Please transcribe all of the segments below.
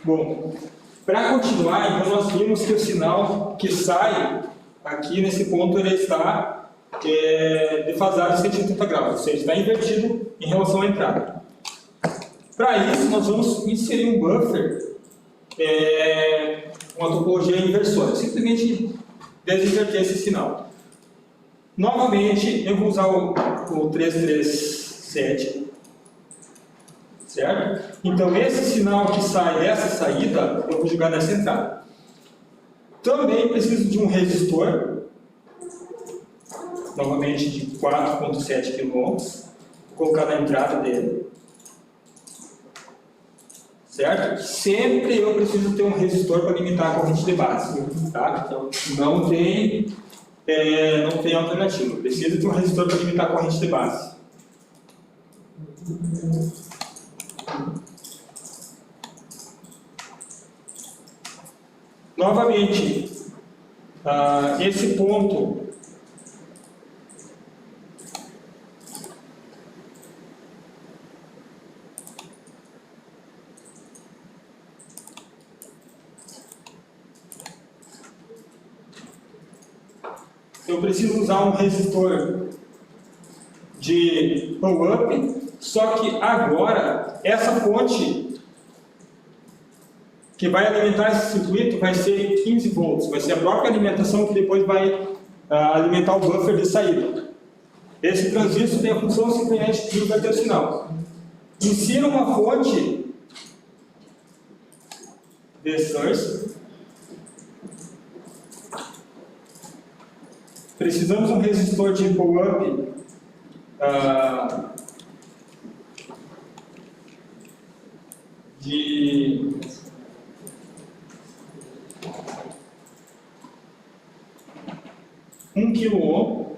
Bom, para continuar, então nós vimos que o sinal que sai aqui nesse ponto ele está defasado em 180 graus, ou seja, está invertido em relação à entrada. Para isso, nós vamos inserir um buffer, uma topologia inversora, simplesmente desinverter esse sinal. Novamente, eu vou usar o 337, certo? Então, esse sinal que sai dessa saída, eu vou jogar nessa entrada. Também preciso de um resistor, novamente de 4,7 kΩ, vou colocar na entrada dele. Certo? Sempre eu preciso ter um resistor para limitar a corrente de base. Tá? Então, não tem alternativa. Preciso de um resistor para limitar a corrente de base. Novamente, esse ponto eu preciso usar um resistor de pull-up, só que agora essa fonte que vai alimentar esse circuito vai ser 15 volts, vai ser a própria alimentação que depois vai alimentar o buffer de saída. Esse transistor tem a função simplesmente de inverter o sinal. Insira uma fonte de source. Precisamos de um resistor de pull-up de 1 kΩ,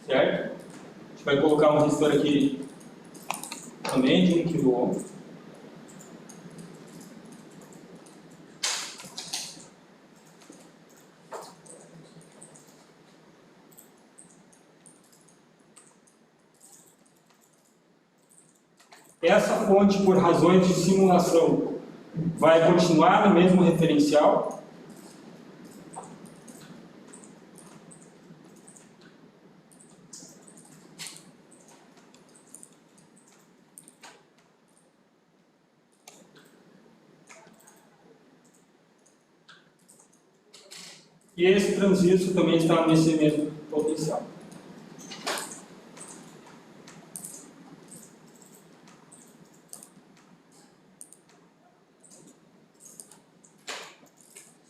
certo? A gente vai colocar um resistor aqui também de 1 kΩ. Essa fonte, por razões de simulação, vai continuar no mesmo referencial. E esse transistor também está nesse mesmo potencial.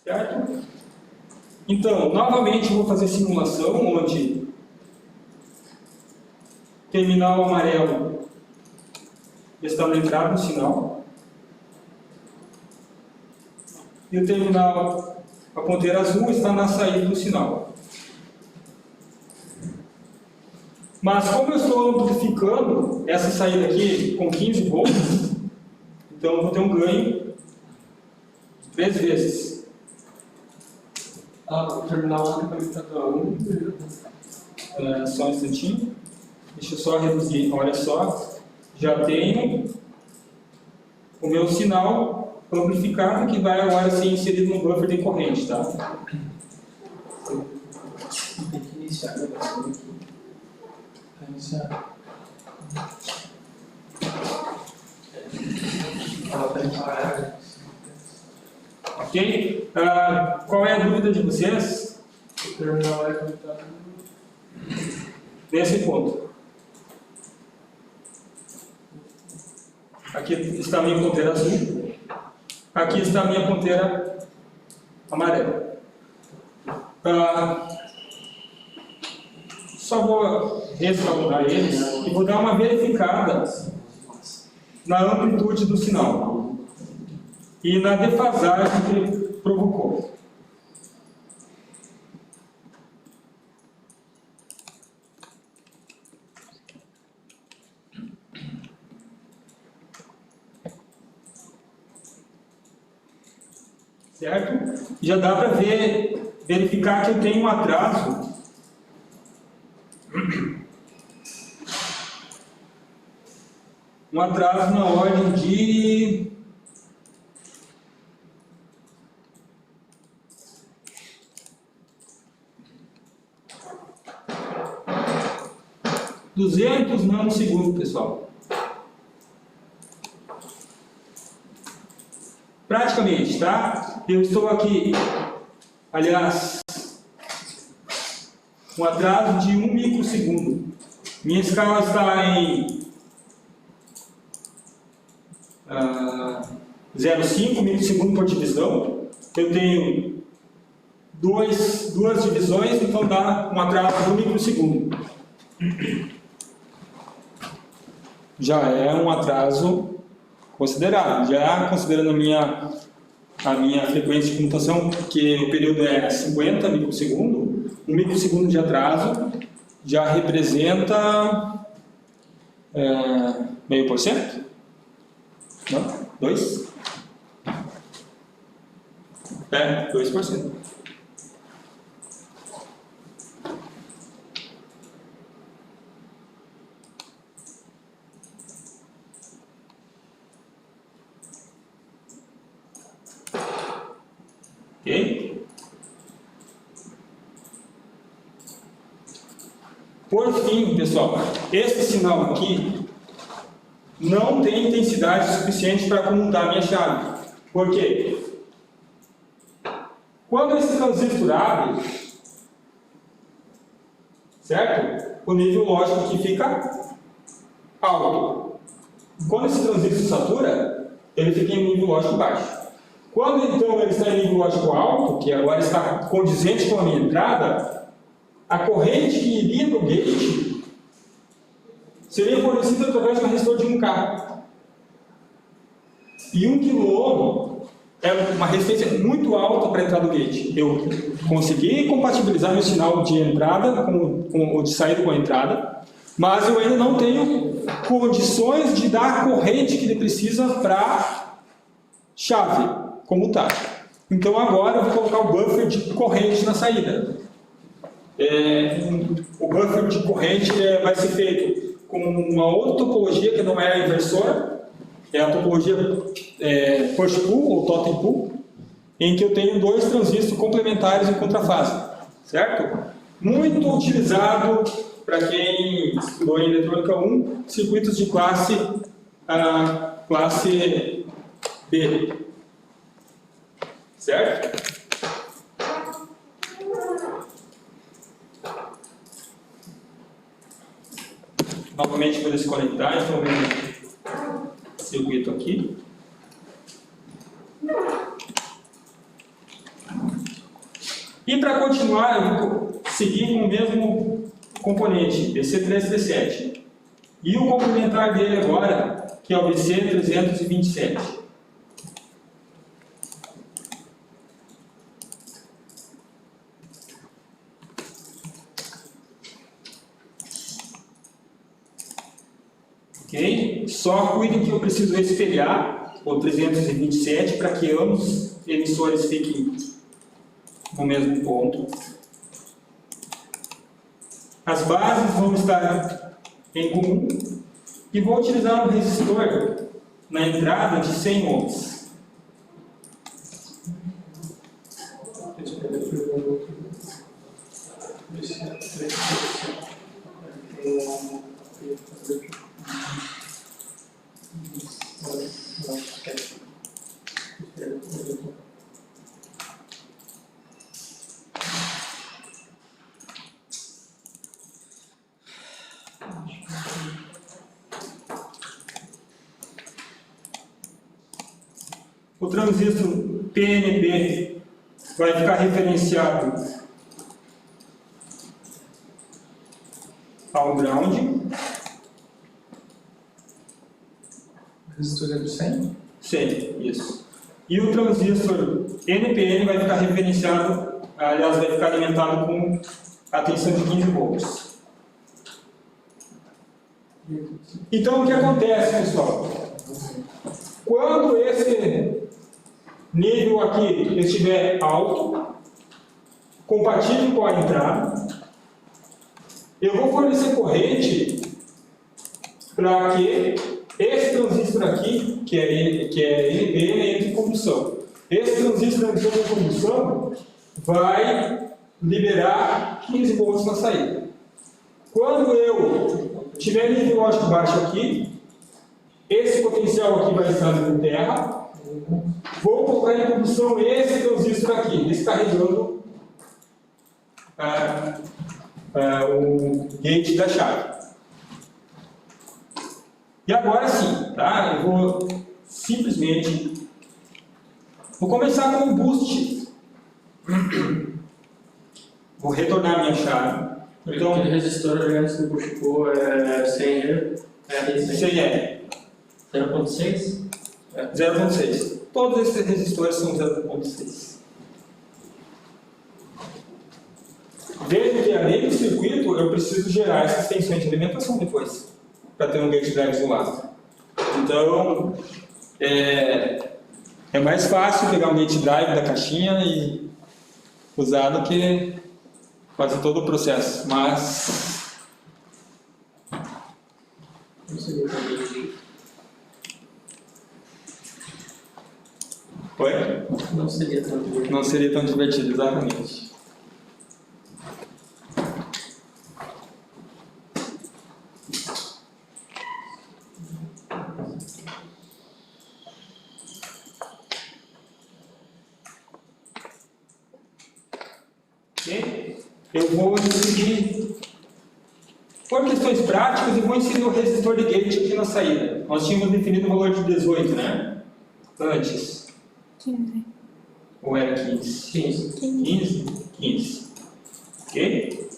Certo? Então, novamente eu vou fazer simulação, onde terminal amarelo está na entrada do sinal. E o terminal, a ponteira azul, está na saída do sinal. Mas como eu estou amplificando essa saída aqui com 15 volts, então eu vou ter um ganho de 3 vezes. O terminal amplificador 1. Só um instantinho. Deixa eu só reduzir. Olha só. Já tenho o meu sinal amplificado que vai agora ser inserido no buffer de corrente, tá? Tem que iniciar a gravação aqui. Iniciar. Ok? Qual é a dúvida de vocês? O terminal é conectado nesse ponto. Aqui está a minha ponteira azul. Aqui está a minha ponteira amarela. Só vou restaurar eles e vou dar uma verificada na amplitude do sinal e na defasagem que ele provocou. Certo? Já dá para verificar que eu tenho um atraso na ordem de 200 nanosegundos, pessoal. Praticamente, tá? Eu estou aqui, aliás, um atraso de 1 microsegundo. Minha escala está em 0,5 microsegundo por divisão. Eu tenho duas divisões, então dá um atraso de 1 microsegundo. Já é um atraso considerável. Já considerando a minha frequência de comutação, que o período é 50 microsegundos, 1 microsegundo de atraso já representa 0,5%? Não? 2%? 2%. Ok? Por fim, pessoal, esse sinal aqui não tem intensidade suficiente para comutar a minha chave. Por quê? Quando esse transistor abre, certo? O nível lógico aqui fica alto. Quando esse transistor satura, ele fica em nível lógico baixo. Quando então ele está em nível lógico alto, que agora está condizente com a minha entrada, a corrente que iria no gate seria fornecida através de um resistor de 1K. E 1 kΩ é uma resistência muito alta para entrar do gate. Eu consegui compatibilizar meu sinal de entrada com o de saída com a entrada, mas eu ainda não tenho condições de dar a corrente que ele precisa para chave comutar. Então agora eu vou colocar o buffer de corrente na saída. O buffer de corrente vai ser feito com uma outra topologia que não é a inversora, é a topologia push-pull ou totem-pull, em que eu tenho 2 transistores complementares em contrafase, certo? Muito utilizado para quem estudou em eletrônica 1, circuitos de classe B, certo? Novamente vou desconectar, estou vendo o circuito aqui. E para continuar, eu vou seguir com o mesmo componente, BC337. E o complementar dele agora, que é o BC327. Ok? Só cuidem que eu preciso espelhar o 327 para que ambos emissores fiquem no mesmo ponto. As bases vão estar em comum e vou utilizar um resistor na entrada de 100 ohms. O transistor PNP vai ficar referenciado ao ground. O resistor é do 100? 100, isso. E o transistor NPN vai ficar referenciado, aliás, vai ficar alimentado com a tensão de 15 volts. Então, o que acontece, pessoal? Quando esse nível aqui estiver alto, compatível com a entrada, eu vou fornecer corrente para que esse transistor aqui, que é NPN, entre em condução. Esse transistor entrando em condução vai liberar 15 volts na saída. Quando eu tiver nível lógico baixo aqui, esse potencial aqui vai estar em terra, vou colocar em condução esse transistor aqui, descarregando o gate da chave. E agora sim, tá? Eu vou simplesmente começar com um boost. Vou retornar minha chave. Então, aquele resistor antes do push-pull é 100 R. sem R. 0.6? 0.6. Todos esses resistores são 0.6. Veja que além do circuito, eu preciso gerar essas tensões de alimentação depois, para ter um gate drive isolado. Então, é mais fácil pegar um gate drive da caixinha e usar do que fazer todo o processo. Mas Não seria tão divertido. Oi? Não seria tão divertido. Não seria tão divertido, exatamente. Eu vou decidir, por questões práticas, eu vou inserir o resistor de gate aqui na saída. Nós tínhamos definido o valor de 18, né? Antes. 15. Ou era 15? 15. 15? 15. Ok?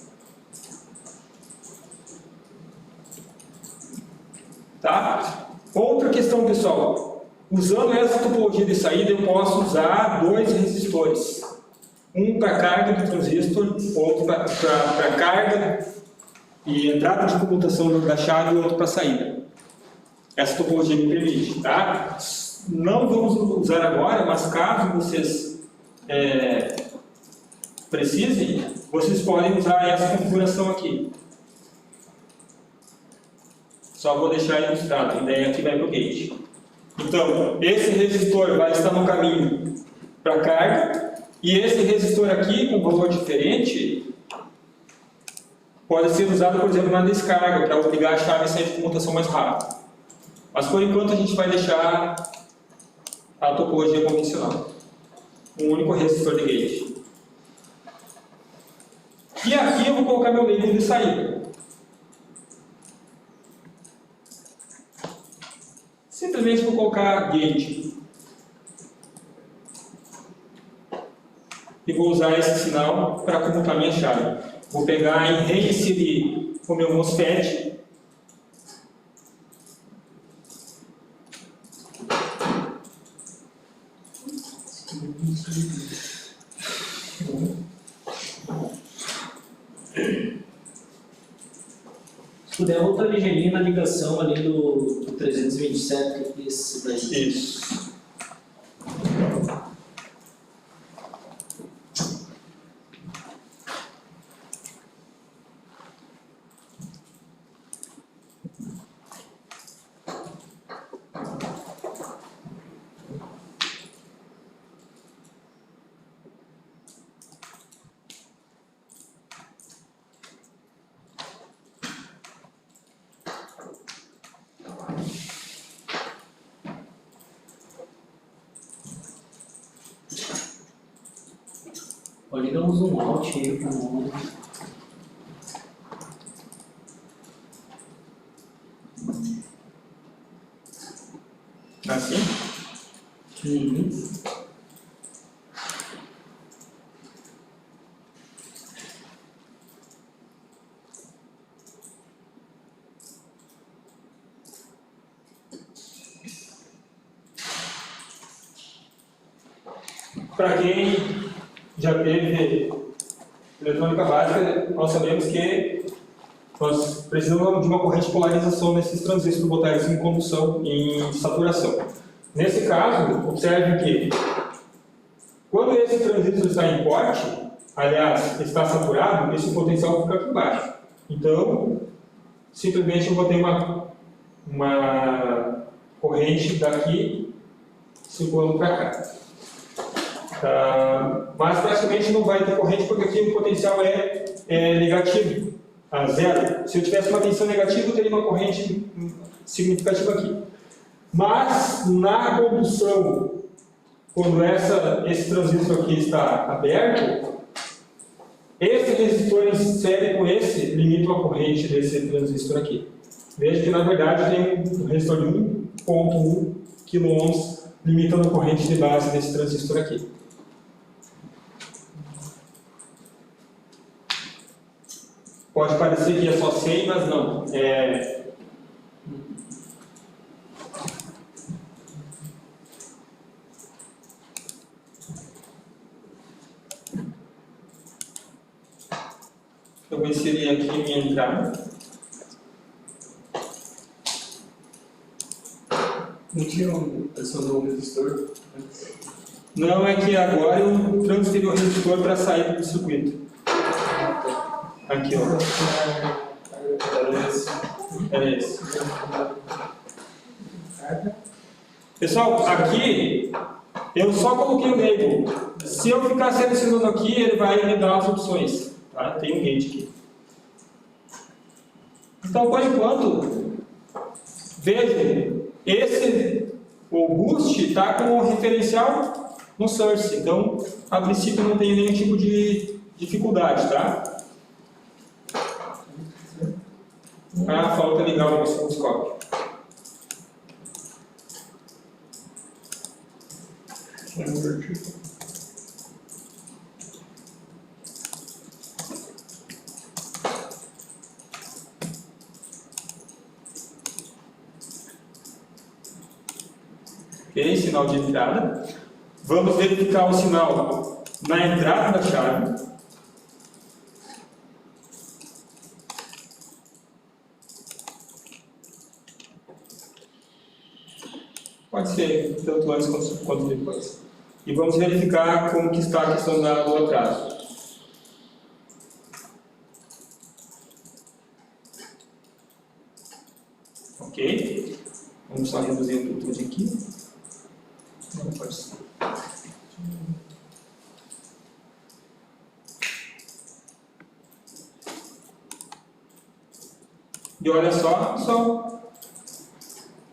Tá? Outra questão, pessoal. Usando essa topologia de saída, eu posso usar dois resistores. Um para carga do transistor, outro para carga e entrada de comutação da chave e outro para saída. Essa topologia me permite, tá? Não vamos usar agora, mas caso vocês precisem, vocês podem usar essa configuração aqui. Só vou deixar ilustrado, a ideia aqui vai para o gate. Então, esse resistor vai estar no caminho para carga, e esse resistor aqui, com valor diferente, pode ser usado, por exemplo, na descarga, para ligar a chave e sair de comutação mais rápido. Mas, por enquanto, a gente vai deixar a topologia convencional. Um único resistor de gate. E aqui eu vou colocar meu label de saída. Simplesmente vou colocar gate. E vou usar esse sinal para comutar minha chave. Vou pegar e reinserir o meu MOSFET. Se puder, outra ligeirinha na ligação ali do 327, que esse daí. Isso. Liga um zoom out aí para o mundo. Assim? Uhum. Para quem já teve eletrônica básica, nós sabemos que nós precisamos de uma corrente de polarização nesses transistores, botar eles em condução, em saturação. Nesse caso, observe que quando esse transistor está em corte, aliás, está saturado, esse potencial fica aqui embaixo. Então, simplesmente eu vou ter uma corrente daqui circulando para cá. Mas praticamente não vai ter corrente porque aqui o potencial é negativo. a zero, se eu tivesse uma tensão negativa, eu teria uma corrente significativa aqui. Mas, na condução, quando esse transistor aqui está aberto, esse resistor em série com esse limita a corrente desse transistor aqui. Veja que, na verdade, tem um resistor de 1,1 kΩ limitando a corrente de base desse transistor aqui. Pode parecer que é só 100, mas não. Eu vou inserir aqui minha entrada. Não tinha um adicionou um resistor? Não, é que agora eu transferi o resistor para sair do circuito. Aqui, ó. Era esse. Pessoal, aqui eu só coloquei o label. Se eu ficar selecionando aqui, ele vai me dar as opções. Tá? Tem um gate aqui. Então, por enquanto, veja, o boost está com o referencial no source. Então, a princípio não tem nenhum tipo de dificuldade, tá? Falta ligar o osciloscópio. Ok, sinal de entrada. Vamos verificar o sinal na entrada da chave. Pode ser tanto antes quanto depois. E vamos verificar como que está a questão do atraso. Ok? Vamos só reduzir a amplitude aqui. Não pode ser. E olha só.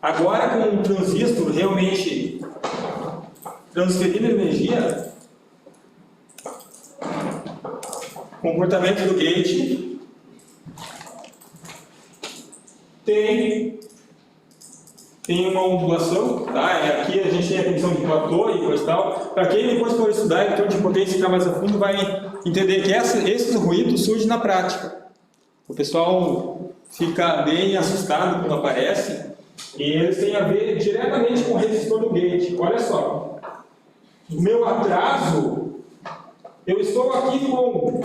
Agora, com o transistor realmente transferindo energia, comportamento do gate tem uma ondulação, tá? Aqui a gente tem a condição de platô e coisa e tal. Para quem depois for estudar eletrônica de potência e entrar mais a fundo, vai entender que esses ruídos surgem na prática. O pessoal fica bem assustado quando aparece. E eles têm a ver diretamente com o resistor do gate. Olha só, o meu atraso, eu estou aqui com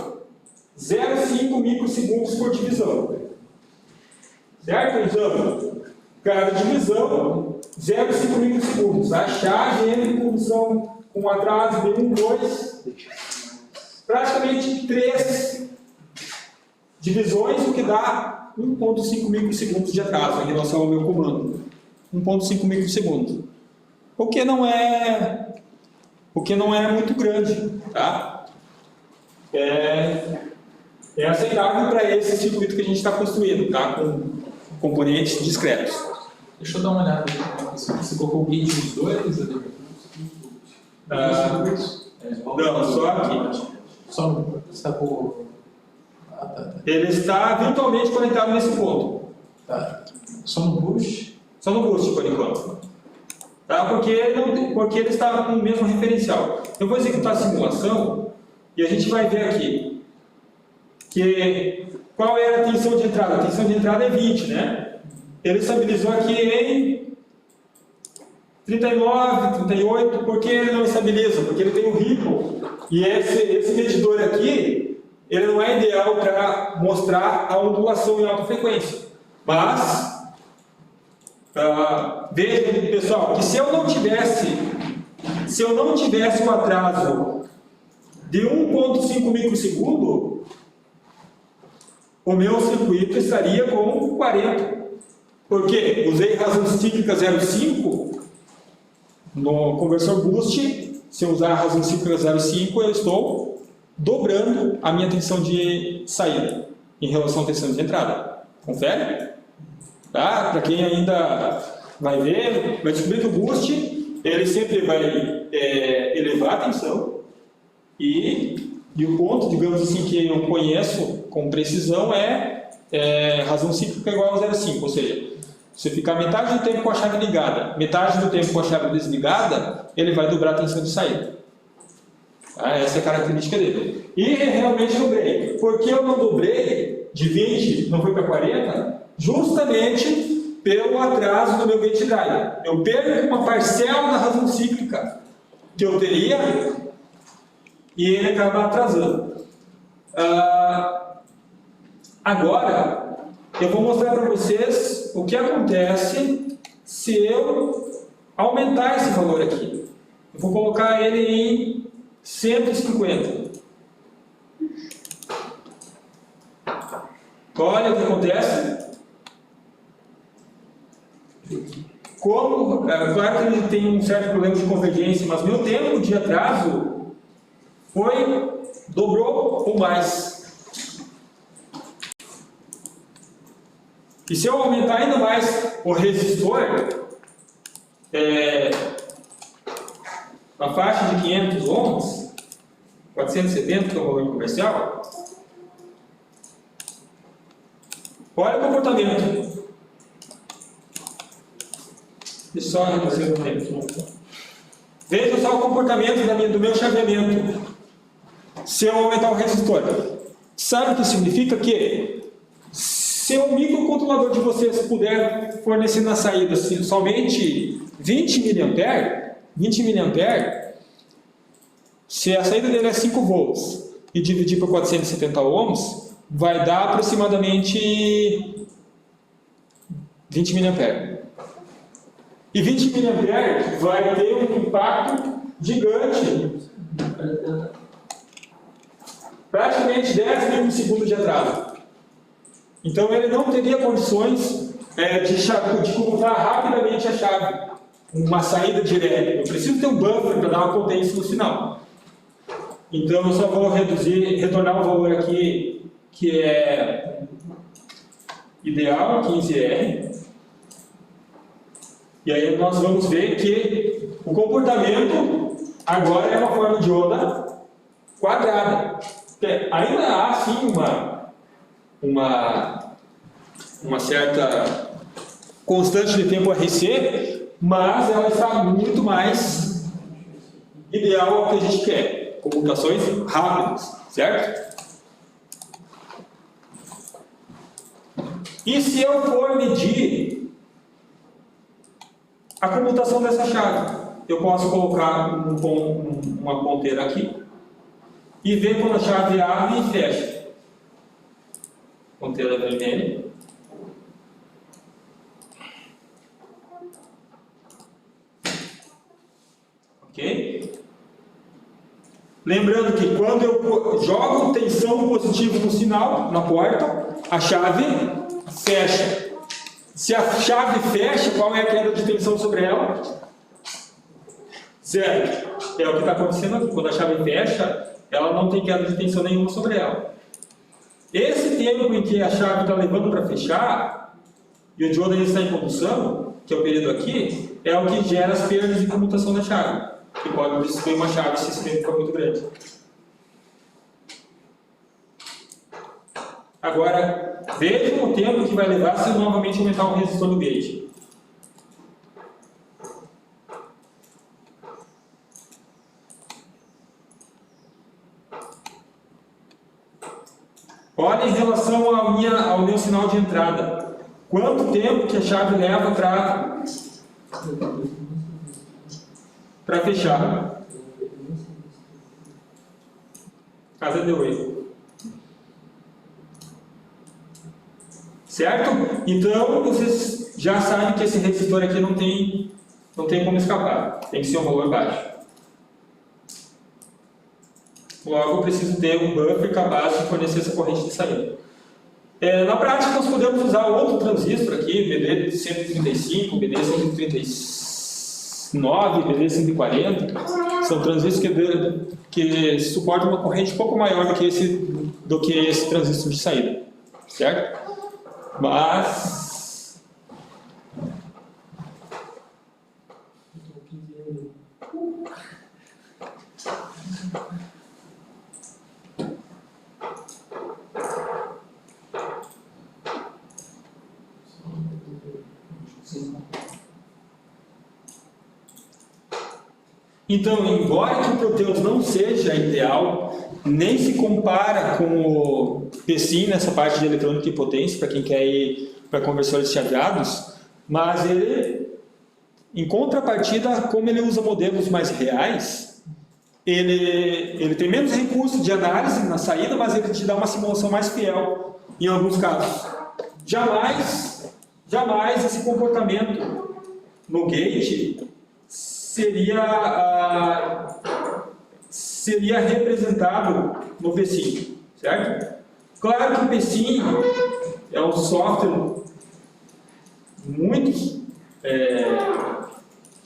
0,5 microsegundos por divisão. Certo? Então, cada divisão, 0,5 microsegundos. A chave entra em condução com atraso de 1, 2, praticamente 3 divisões, o que dá 1,5 microsegundos de atraso em relação ao meu comando. 1,5 microsegundos. O que não é muito grande, tá? É aceitável para esse circuito que a gente está construindo, tá? Com componentes discretos. Deixa eu dar uma olhada aqui. Você colocou o gate nos dois? Não, só aqui. Só no. Você está com. Tá. Ele está virtualmente conectado nesse ponto. Tá. Só no boost? Só no boost, por enquanto. Tá? Porque ele está com o mesmo referencial. Eu vou executar a simulação e a gente vai ver aqui qual era a tensão de entrada. A tensão de entrada é 20, né? Ele estabilizou aqui em 39, 38. Por que ele não estabiliza? Porque ele tem um ripple. E esse medidor aqui, ele não é ideal para mostrar a ondulação em alta frequência. Mas, veja, pessoal, que se eu não tivesse um atraso de 1,5 microsegundo, o meu circuito estaria com 40. Por quê? Usei razão cíclica 0,5 no conversor boost. Se eu usar a razão cíclica 0,5, eu estou dobrando a minha tensão de saída. em relação à tensão de entrada. Confere? Tá? Para quem ainda vai ver, vai descobrir que o boost ele sempre vai elevar a tensão e o ponto, digamos assim, que eu conheço com precisão razão cíclica igual a 0,5, ou seja, se eu ficar metade do tempo com a chave ligada, metade do tempo com a chave desligada, ele vai dobrar a tensão de saída. Tá? Essa é a característica dele. E realmente dobrei. Por que eu não dobrei de 20, não foi para 40? Justamente pelo atraso do meu gate drive. Eu perco uma parcela da razão cíclica que eu teria e ele acaba atrasando. Agora, eu vou mostrar para vocês o que acontece se eu aumentar esse valor aqui. Eu vou colocar ele em 150. Olha o que acontece. Claro que ele tem um certo problema de convergência, mas meu tempo de atraso dobrou ou mais. E se eu aumentar ainda mais o resistor, na faixa de 500 ohms, 470, que é o valor comercial, olha o comportamento. Deixa eu só reduzir o tempo. Veja só o comportamento do meu chaveamento. Se eu aumentar o resistor. Sabe o que significa? Que se o microcontrolador de vocês puder fornecer na saída somente 20 mA, se a saída dele é 5 volts e dividir por 470 ohms, vai dar aproximadamente 20 mA. E 20 mA vai ter um impacto gigante, praticamente 10 milissegundos de atraso. Então ele não teria condições de comutar rapidamente a chave, uma saída direta. Eu preciso ter um buffer para dar uma potência no final. Então eu só vou retornar um valor aqui que é ideal, 15R. E aí nós vamos ver que o comportamento agora é uma forma de onda quadrada. Ainda há sim uma certa constante de tempo RC, mas ela está muito mais ideal ao que a gente quer. Comutações rápidas, certo? E se eu for medir a comutação dessa chave, eu posso colocar uma ponteira aqui e ver quando a chave abre e fecha. Ponteira vermelha. Ok? Lembrando que quando eu jogo tensão positiva no sinal, na porta, a chave fecha. Se a chave fecha, qual é a queda de tensão sobre ela? Zero. É o que está acontecendo aqui. Quando a chave fecha, ela não tem queda de tensão nenhuma sobre ela. Esse tempo em que a chave está levando para fechar, e o diodo ainda está em condução, que é o período aqui, é o que gera as perdas de comutação da chave, que pode destruir uma chave se esse tempo for muito grande. Agora, vejam o tempo que vai levar se eu novamente aumentar o resistor do gate. Olha em relação ao meu sinal de entrada. Quanto tempo que a chave leva para fechar? Casa de 8. Certo? Então, vocês já sabem que esse resistor aqui não tem como escapar. Tem que ser um valor baixo. Logo, eu preciso ter um buffer capaz de fornecer essa corrente de saída. Na prática, nós podemos usar outro transistor aqui, BD135, BD139, BD140. São transistores que suportam uma corrente um pouco maior do que esse transistor de saída. certo? Mas então, embora que o Proteus não seja ideal, nem se compara com o PSIM nessa parte de eletrônica e potência, para quem quer ir para conversores chaveados, mas ele, em contrapartida, como ele usa modelos mais reais, ele tem menos recurso de análise na saída, mas ele te dá uma simulação mais fiel em alguns casos. Jamais esse comportamento no gate seria representado no PSIM, certo? Claro que o PSIM é um software muito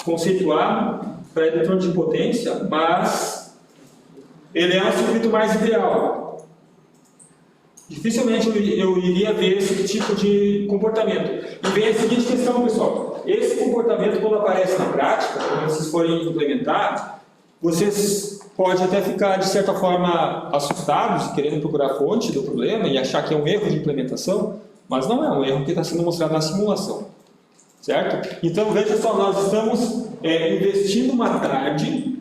conceituado para eletrônica de potência, mas ele é um circuito mais ideal. Dificilmente eu iria ver esse tipo de comportamento. E vem a seguinte questão, pessoal. Esse comportamento, quando aparece na prática, quando vocês forem implementar, vocês podem até ficar, de certa forma, assustados, querendo procurar a fonte do problema e achar que é um erro de implementação, mas não é um erro que está sendo mostrado na simulação. Certo? Então, veja só, nós estamos investindo uma tarde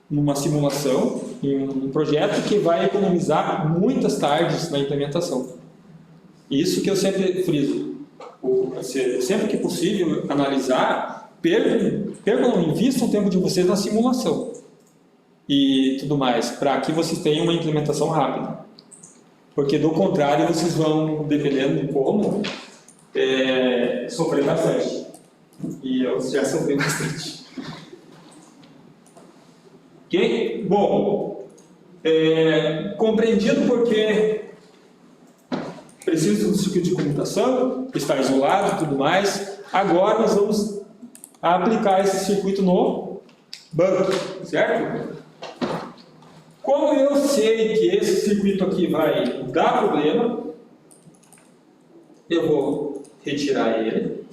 numa simulação, em um projeto que vai economizar muitas tardes na implementação. Isso que eu sempre friso. Sempre que possível analisar, invistam o tempo de vocês na simulação e tudo mais, para que vocês tenham uma implementação rápida. Porque do contrário, vocês vão, dependendo de como, sofrer bastante. E eu já sofri bastante. Ok? Bom, compreendido porque precisa do circuito de comutação, está isolado e tudo mais, agora nós vamos aplicar esse circuito no banco, certo? Como eu sei que esse circuito aqui vai dar problema, eu vou retirar ele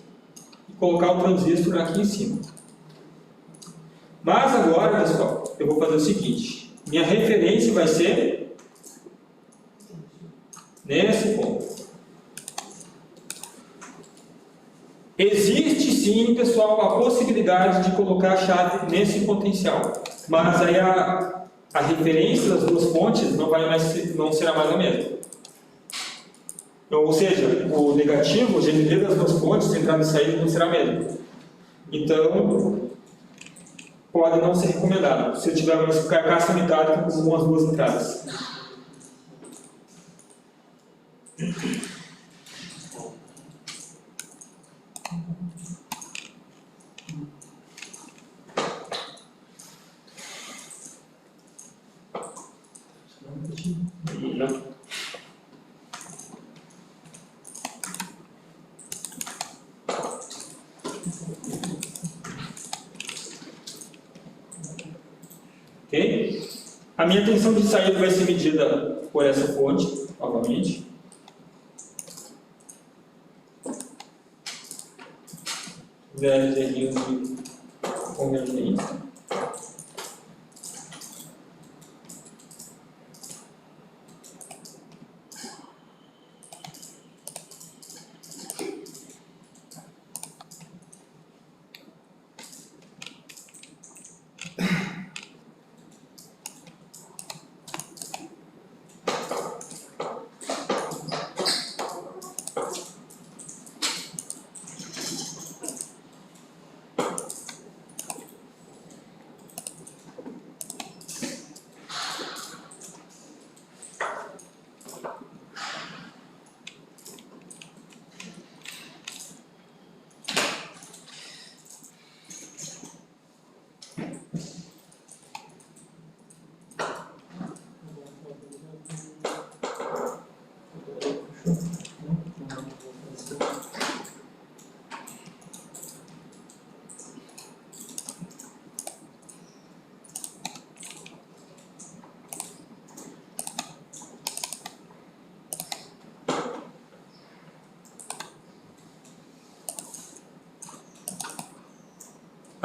e colocar o transistor aqui em cima. Mas agora, pessoal, eu vou fazer o seguinte. Minha referência vai ser nesse ponto. Existe sim, pessoal, a possibilidade de colocar a chave nesse potencial. Mas aí a referência das duas fontes não será mais a mesma. Ou seja, o negativo, o GND das duas fontes, entrada e saída, não será mesmo. Então, pode não ser recomendado, se eu tiver uma carcaça unitária com as duas entradas. Ok? A minha tensão de saída vai ser medida por essa fonte, novamente. Velhos errinhos de convergência.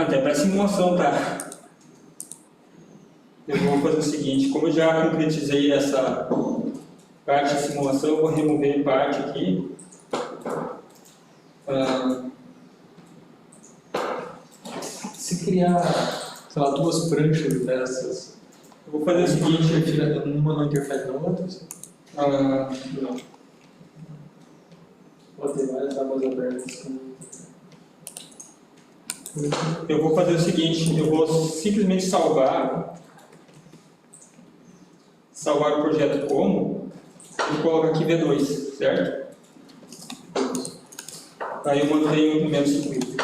Até para simulação, tá? Eu vou fazer o seguinte, como eu já concretizei essa parte de simulação, eu vou remover parte aqui. Se criar, sei lá, duas pranchas dessas, Eu vou fazer o seguinte, uma não interfere na outra? Assim? não. Pode ter várias abas abertas. Eu vou fazer o seguinte, eu vou simplesmente salvar o projeto como e colocar aqui V2, certo? Aí eu mantenho o primeiro circuito.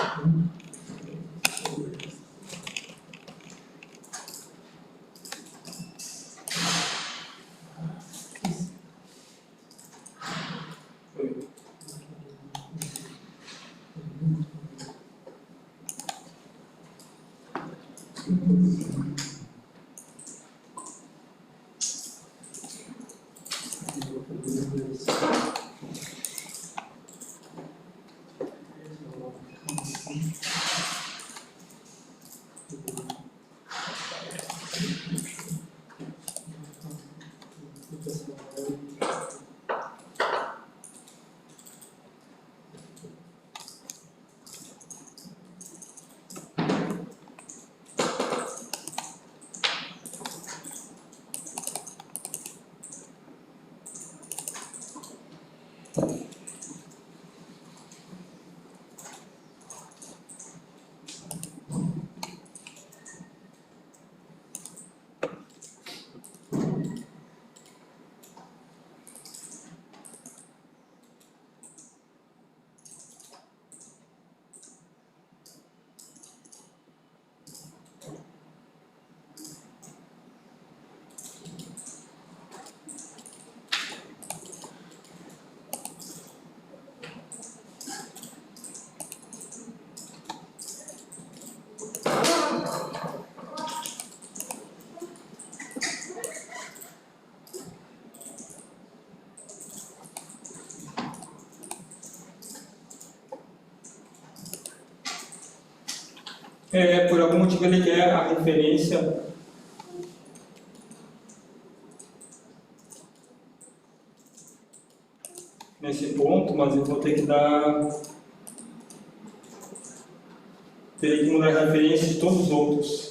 Por algum motivo ele quer a referência nesse ponto, mas eu vou ter que teria que mudar a referência de todos os outros.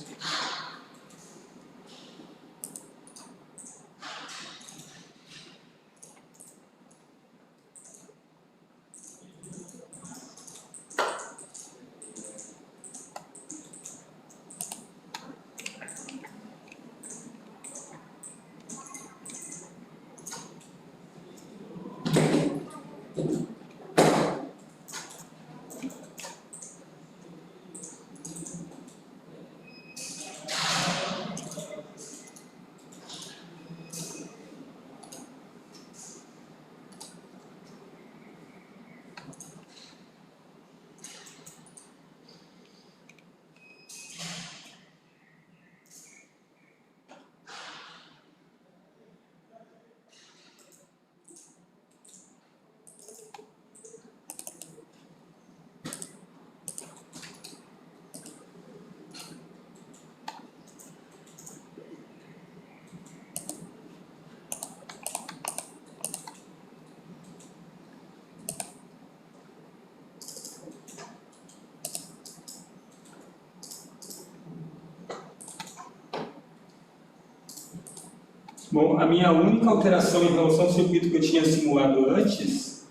Bom, a minha única alteração em relação ao circuito que eu tinha simulado antes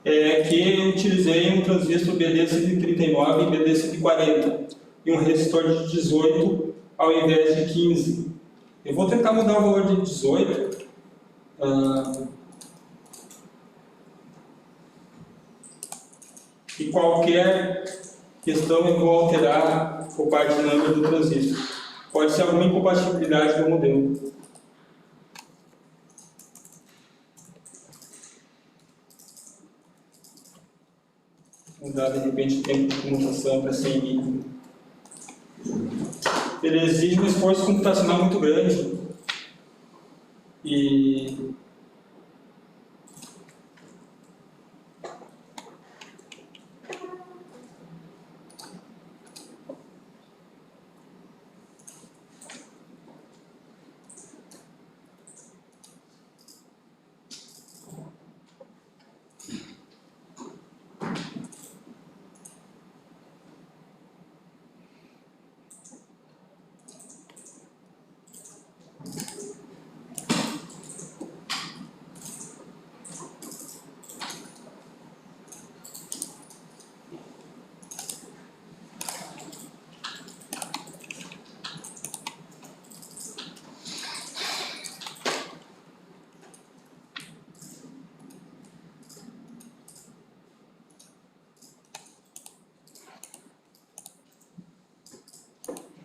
é que eu utilizei um transistor BD139 e BD140 e um resistor de 18 ao invés de 15. Eu vou tentar mudar o valor de 18. E qualquer questão eu vou alterar por parte dinâmica do transistor. Pode ser alguma incompatibilidade do modelo. Mudar de repente o tempo de comutação para 100 mil. Ele exige um esforço computacional muito grande. E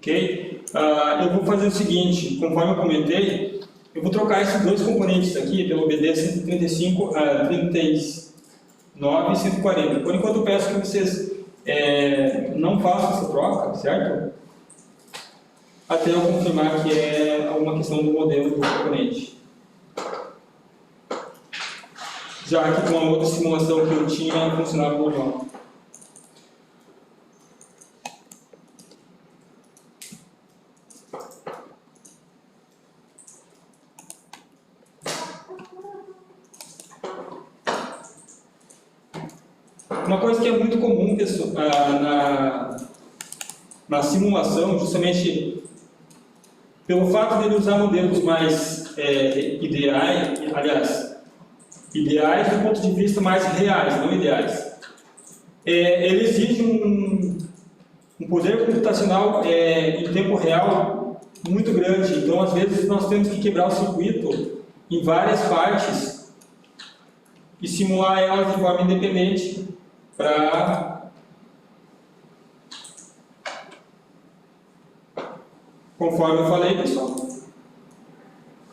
ok? Eu vou fazer o seguinte, conforme eu comentei, eu vou trocar esses dois componentes aqui pelo BD 135, 39 e 140. Por enquanto eu peço que vocês não façam essa troca, certo? Até eu confirmar que é alguma questão do modelo do componente. Já que com a outra simulação que eu tinha, funcionava normal. Uma coisa que é muito comum, pessoal, na simulação, justamente pelo fato de ele usar modelos mais ideais, aliás, ideais do ponto de vista mais reais, não ideais. Ele exige um poder computacional em tempo real muito grande, então às vezes nós temos que quebrar o circuito em várias partes e simular elas de forma independente para, conforme eu falei, pessoal,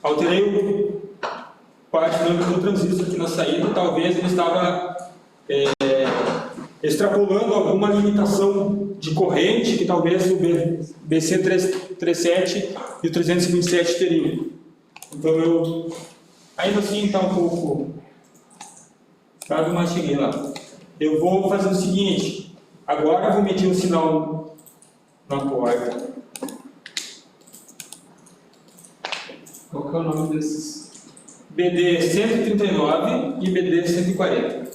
alterei parte do âmbito do transistor aqui na saída, talvez ele estava extrapolando alguma limitação de corrente que talvez o BC337 e o 327 teriam. Então eu ainda assim está um pouco, sabe, mas cheguei lá. Eu vou fazer o seguinte, agora eu vou medir o sinal na porta. Qual que é o nome desses? BD 139 e BD 140.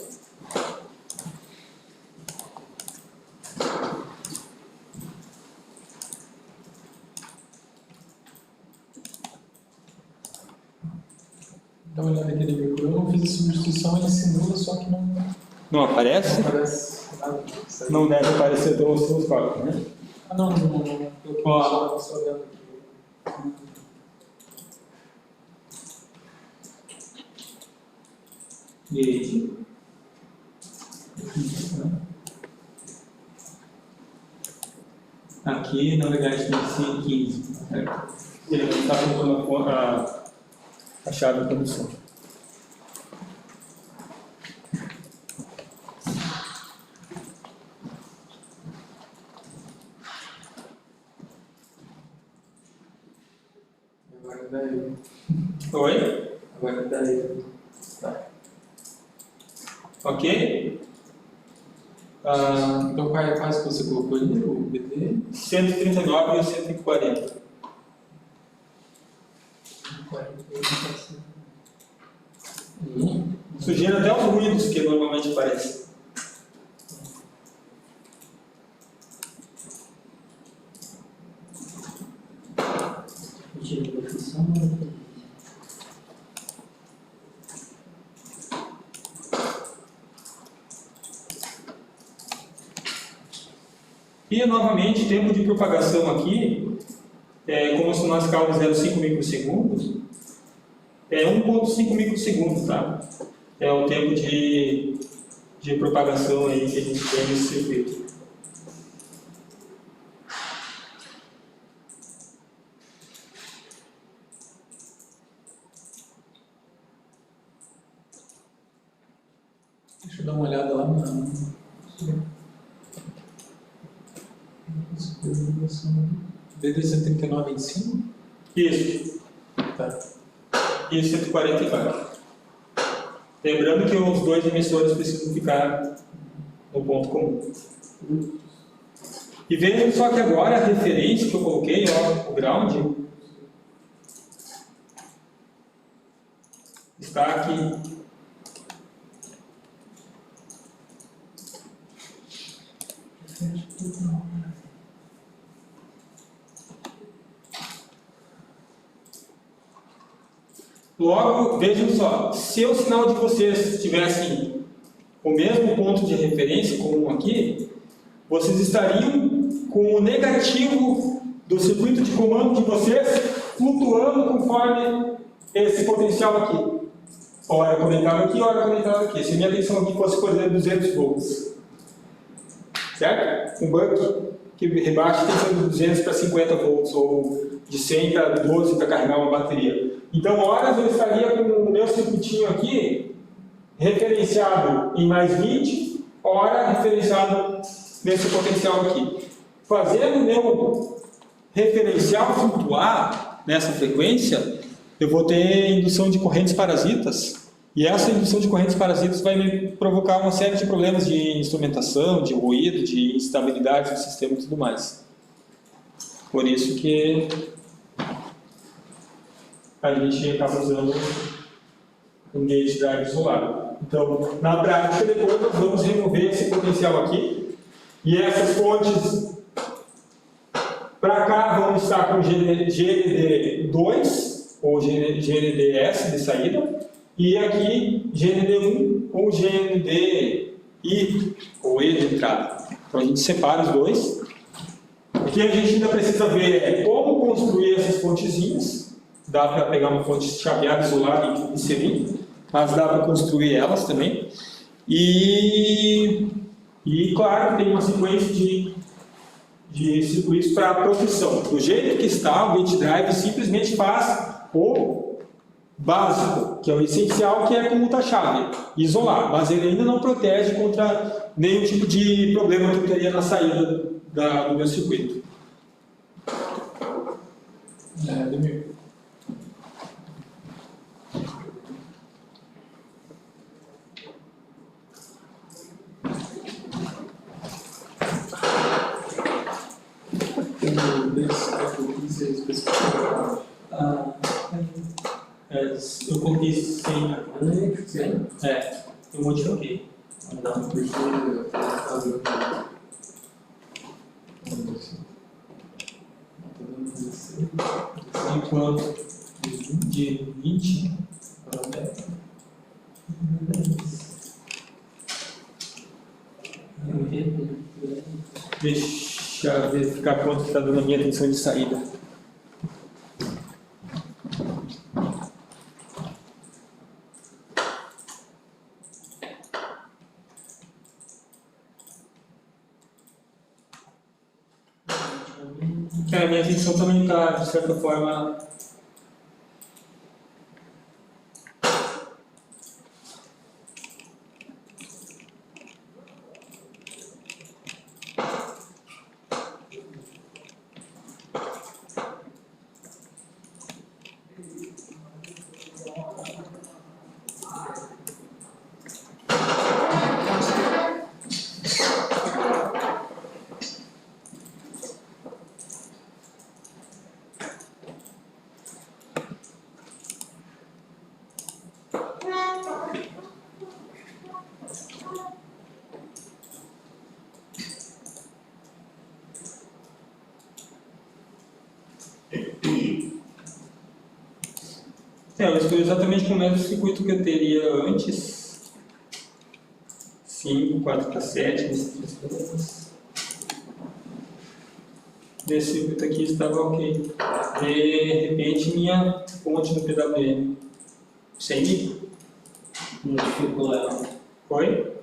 Dá uma olhada aqui no meu. Eu não fiz a substituição, ele simula, só que Não aparece? não aparece nada. Não deve aparecer tão osciloscópio, né? Ah, não. Eu tô só olhando aqui. Gauge. Aqui, na verdade, tem que ser 15. Certo? Ele não está colocando a chave de condução. Agora dá eu. Oi? Agora dá eu. Tá. Ok? Então quais que você colocou ali? O BD? 139 e o 140. 40. Sugira até os ruídos que normalmente aparecem. E novamente, tempo de propagação aqui, como são nas escala 0,5 microsegundos, é 1,5 microsegundos, tá? É o tempo de propagação aí que a gente tem nesse circuito. Deixa eu dar uma olhada lá na... BD 139 em cima? Isso. Tá. E 140 embaixo. Lembrando que os dois emissores precisam ficar no ponto comum. E vejam só que agora a referência que eu coloquei, ó, o ground, está aqui. Logo, vejam só, se o sinal de vocês tivesse o mesmo ponto de referência comum aqui, vocês estariam com o negativo do circuito de comando de vocês flutuando conforme esse potencial aqui. Ora conectado aqui, ora conectado aqui. Se a minha tensão aqui fosse, por exemplo, 200 volts. Certo? Um buck. que rebaixa a tensão de 200 para 50 volts, ou de 100 para 12 para carregar uma bateria. Então, horas eu estaria com o meu circuitinho aqui, referenciado em mais 20, hora referenciado nesse potencial aqui. Fazendo o meu referencial flutuar nessa frequência, eu vou ter indução de correntes parasitas, e essa indução de correntes parasitas vai me provocar uma série de problemas de instrumentação, de ruído, de instabilidade do sistema e tudo mais. Por isso que a gente acaba usando um gate drive isolado. Então, na prática, depois nós vamos remover esse potencial aqui, e essas fontes para cá vão estar com GND2 ou GNDS de saída, e aqui GND1 ou GNDI ou E de entrada. Então a gente separa os dois. O que a gente ainda precisa ver é como construir essas fontezinhas. Dá para pegar uma fonte chaveada, isolada e inserir, mas dá para construir elas também. E claro, tem uma sequência de circuitos para proteção. Do jeito que está, o gate drive simplesmente faz o básico, que é o essencial, que é comutar-chave, isolar, mas ele ainda não protege contra nenhum tipo de problema que eu teria na saída do meu circuito. Eu coloquei 100. Eu modifiquei. Enquanto de 20 para 10. Deixa eu verificar quanto está dando a minha tensão de saída. A minha tensão também está, de certa forma, eu estou exatamente com o mesmo circuito que eu teria antes. 5, 4 para 7, nesse circuito aqui estava ok. De repente, minha fonte no PWM. 100 Modificou ela. Foi?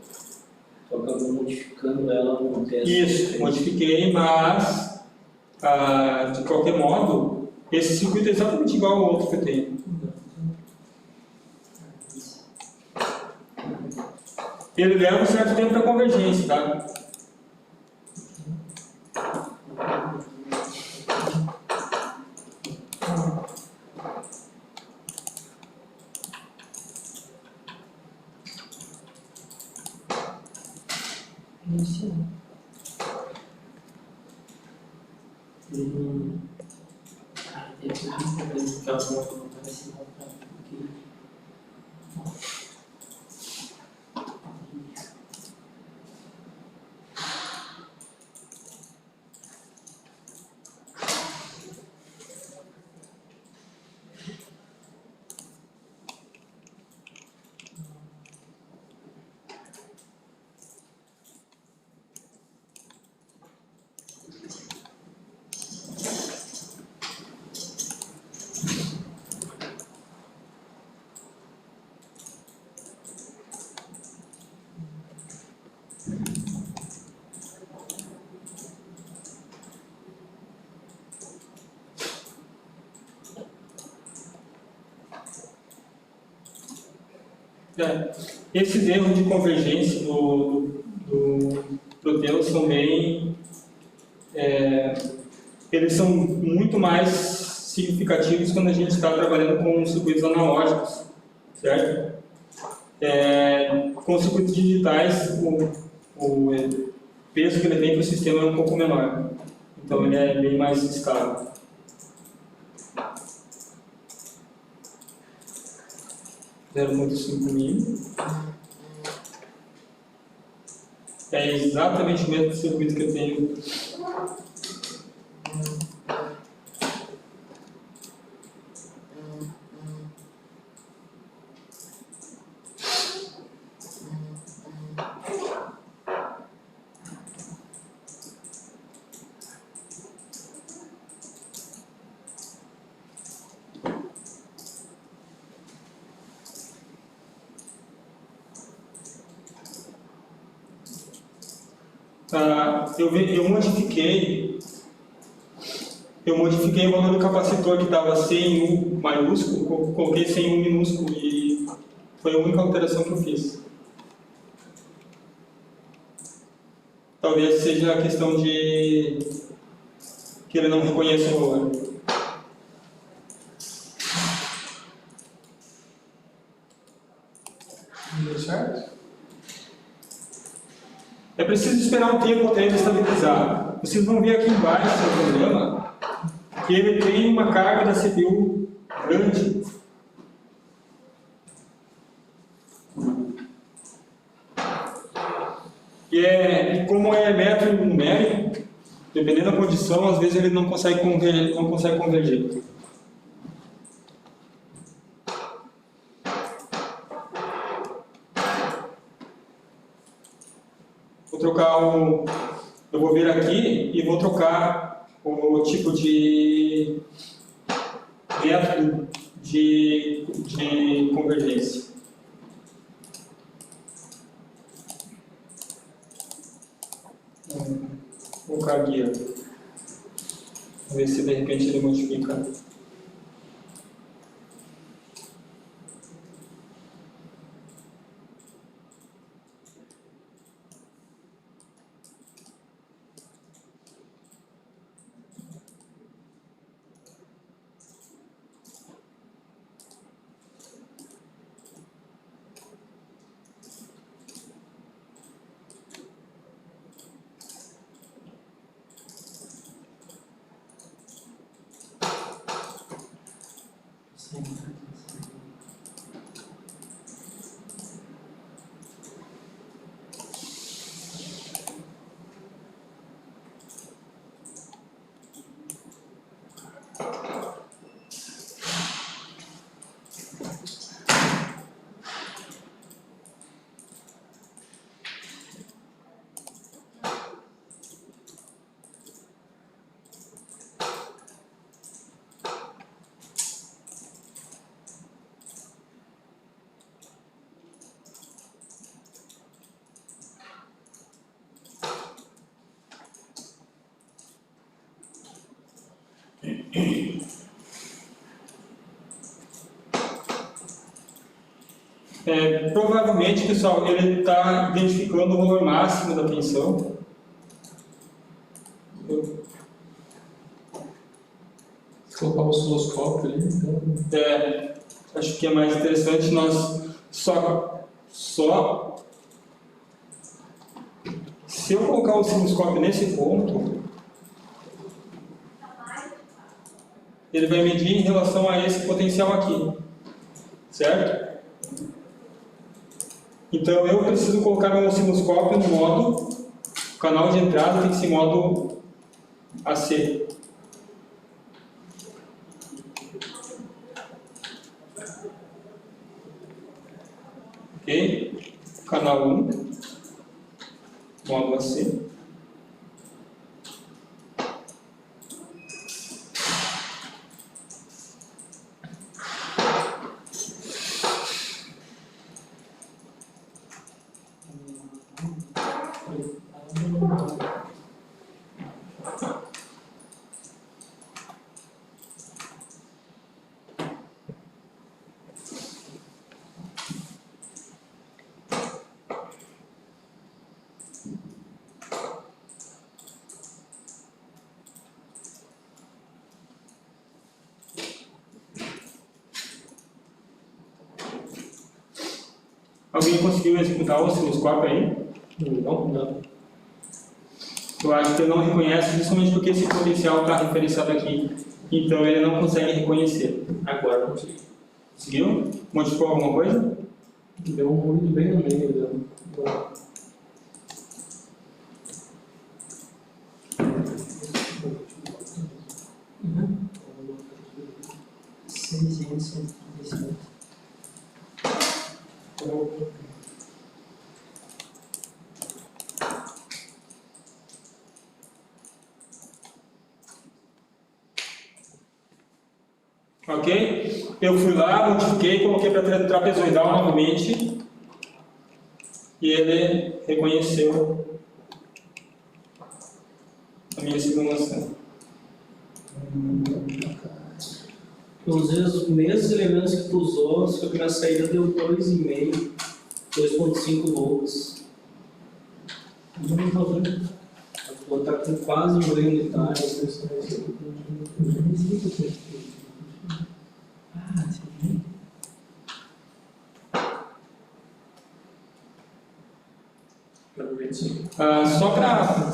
Só acabou modificando ela no teste. Isso, modifiquei, mas de qualquer modo, esse circuito é exatamente igual ao outro que eu tenho. Ele leva um certo tempo para convergência, tá? Esses erros de convergência do Proteus são bem... eles são muito mais significativos quando a gente está trabalhando com circuitos analógicos, certo? Com circuitos digitais, o peso que ele tem para o sistema é um pouco menor. Então ele é bem mais estável. (0,5 é exatamente o mesmo circuito que eu tenho. Eu modifiquei o valor do capacitor que estava sem U maiúsculo, coloquei sem U minúsculo e foi a única alteração que eu fiz. Talvez seja a questão de que ele não reconheça o valor. Deu certo? É preciso esperar um tempo até ele estabilizar. Vocês vão ver aqui embaixo no programa que ele tem uma carga da CPU grande. E como é método numérico, dependendo da condição, às vezes ele não consegue converger. Eu vou vir aqui e vou trocar o tipo de método de convergência. Vou colocar aqui, vamos ver se de repente ele modifica. Provavelmente, pessoal, ele está identificando o valor máximo da tensão. Se colocar o osciloscópio ali, então... Acho que é mais interessante nós só se eu colocar o osciloscópio nesse ponto, ele vai medir em relação a esse potencial aqui, certo? Então eu preciso colocar meu osciloscópio no modo, o canal de entrada tem que ser modo AC. Ok? Canal 1, modo AC. Alguém conseguiu executar o osciloscópio aí? Não. Eu acho que ele não reconhece, justamente porque esse potencial está referenciado aqui. Então ele não consegue reconhecer. Agora eu consegui. Conseguiu? Modificou alguma coisa? Deu um ruído bem no meio. Deu. 635. Ok? Eu fui lá, modifiquei, coloquei para trapezoidal novamente e ele reconheceu a minha simulação. Eu usei os mesmos elementos que tu usou, só que na saída deu 2,5, 2,5 volts. Não tô vendo. Vou estar com quase 1 unitário. Só para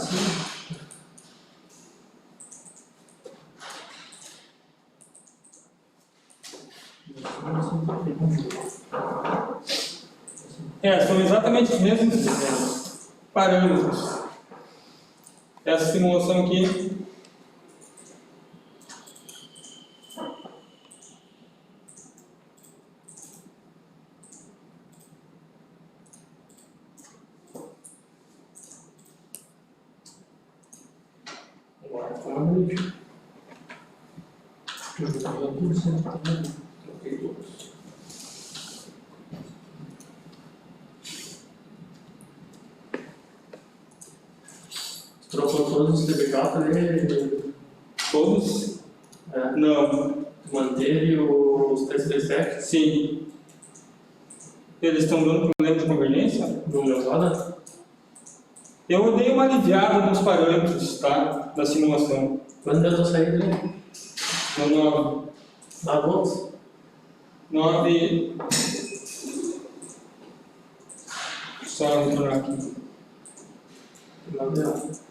são exatamente os mesmos parâmetros. Essa simulação aqui trocou todos os TBK, todos? É. Não. Manteve os 337? Sim. Eles estão dando problema de convergência? Não deu nada? Eu dei uma aliviada nos parâmetros, tá? Da simulação. Quanto deu a tua saída ali? No 9. 9 volts? 9. Só retornar aqui. 9 não.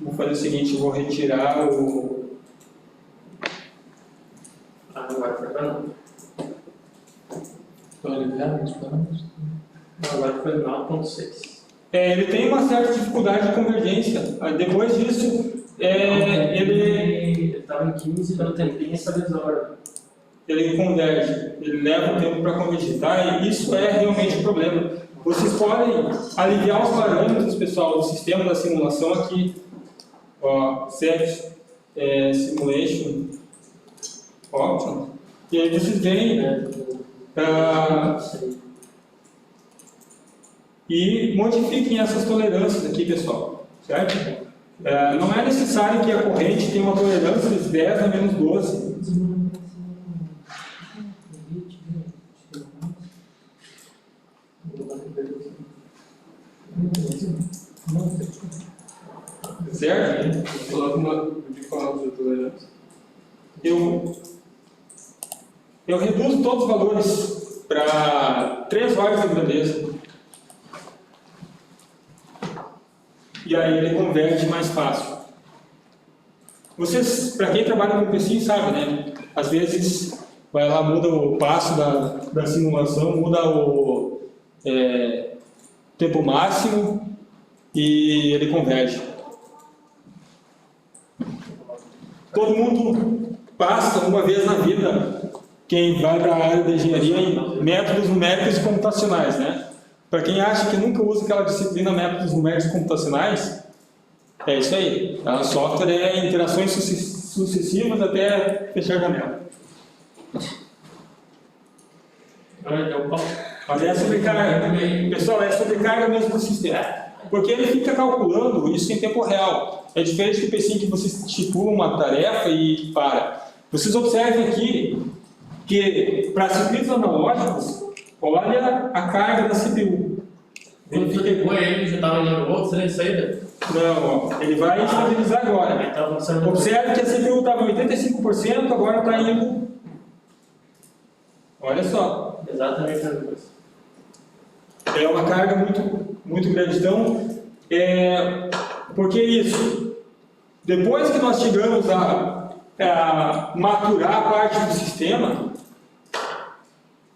Vou fazer o seguinte, eu vou retirar o... Não vai ficar não. Estou aliviado nos parâmetros. Agora foi 9,6. ele tem uma certa dificuldade de convergência. Depois disso, ele estava em 15 pelo tempinho estabilizador. ele converge, ele leva o tempo para convergir, tá? E isso é realmente um problema. Vocês podem aliviar os parâmetros, pessoal, do sistema da simulação aqui. Ó, set simulation option. E aí vocês veem e modifiquem essas tolerâncias aqui, pessoal, certo? Não é necessário que a corrente tenha uma tolerância de 10 a menos 12. Certo? Coloca uma diferença de tolerância. Eu reduzo todos os valores para 3 ordens de grandeza. E aí ele converte mais fácil. Vocês, para quem trabalha com PC, sabe, né? Às vezes vai lá, muda o passo da simulação, muda o tempo máximo e ele converge. Todo mundo passa uma vez na vida, quem vai para a área da engenharia, em métodos numéricos e computacionais, né? Para quem acha que nunca usa aquela disciplina métodos numéricos e computacionais, é isso aí. O software é interações sucessivas até fechar a janela. Mas é sobrecarga. Pessoal, é sobrecarga mesmo do sistema. Porque ele fica calculando isso em tempo real. É diferente do PC que você estipula uma tarefa e para. Vocês observem aqui que para circuitos analógicos, olha a carga da CPU. Quando tu ligou ele, já estava em volts, né? Saída? Não, ó, ele vai estabilizar agora. Observe que a CPU estava em 85%, agora está indo Olha só. Exatamente a mesma coisa. É uma carga muito grande. Então, por que isso? Depois que nós chegamos a maturar a parte do sistema,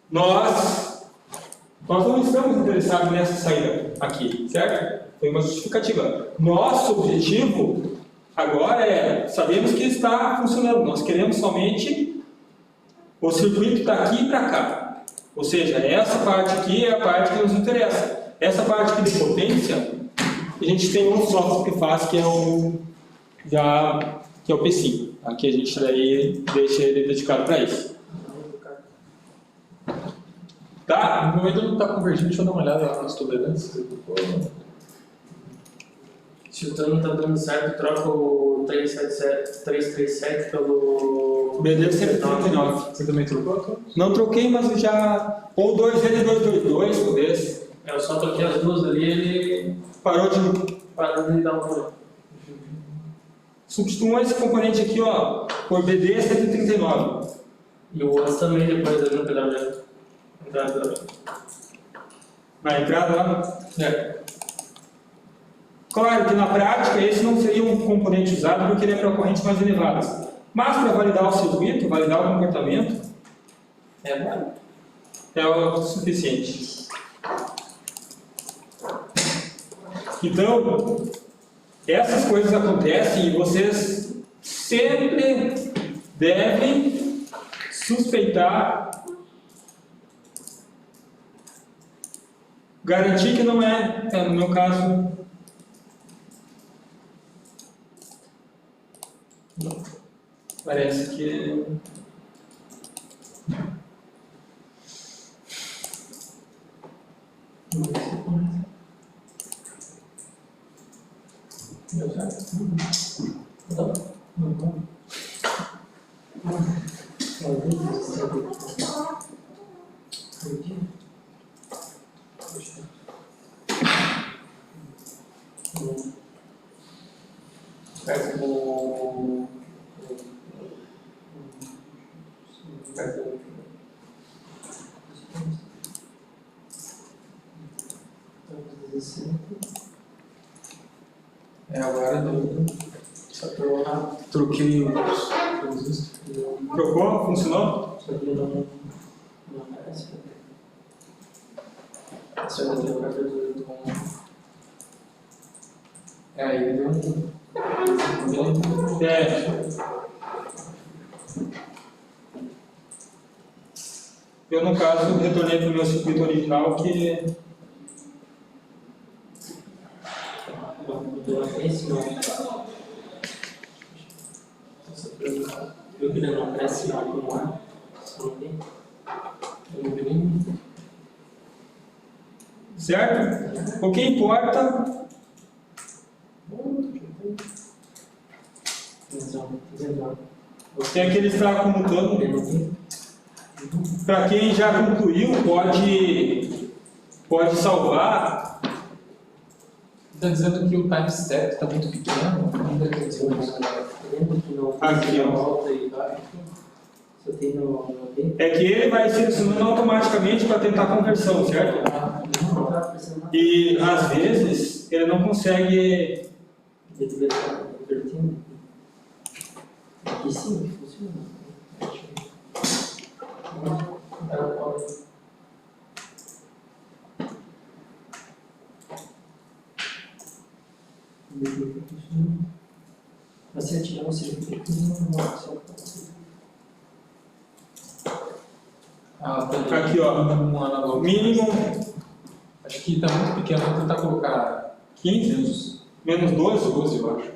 nós não estamos interessados nessa saída aqui, certo? Foi uma justificativa. Nosso objetivo agora sabemos que está funcionando, nós queremos somente o circuito daqui para cá. Ou seja, essa parte aqui é a parte que nos interessa. Essa parte aqui de potência, a gente tem um software que faz, que é o P5. Aqui a gente daí deixa ele dedicado para isso. Tá? No momento não está convergindo, deixa eu dar uma olhada lá nas tolerâncias. Se o dano está dando certo, troca o 337 pelo BD 139. Você também trocou? Não troquei, mas eu já. Ou 2L222, talvez. Eu só toquei as duas ali e ele Parou de. parou de dar um problema. Substituam esse componente aqui, ó, por BD 139. E o outro também depois ali no pedal entrada. Na entrada lá? Claro que na prática esse não seria um componente usado porque ele é para correntes mais elevadas. Mas para validar o circuito, validar o comportamento, é o suficiente. Então, essas coisas acontecem e vocês sempre devem suspeitar, garantir que não no meu caso, parece que Agora troquei os transistores. trocou, funcionou? Só que não aparece. Só que eu tenho o cartão do Aí ele deu um. Eu, no caso, retornei para o meu circuito original que esse não. Eu que não aparece sinal por lá. Só não tem. certo? O que importa é que ele está comutando. Para quem já concluiu, pode salvar. Está dizendo que o time step está muito pequeno. Ainda quer dizer isso. Aqui, ó. É que ele vai selecionando automaticamente para tentar a conversão, certo? E às vezes ele não consegue. Aqui sim, funciona. Você atirar o circuito Aqui, ó. Mínimo. Acho que está muito pequeno. Vou tentar colocar 15, menos 12, 12, eu acho.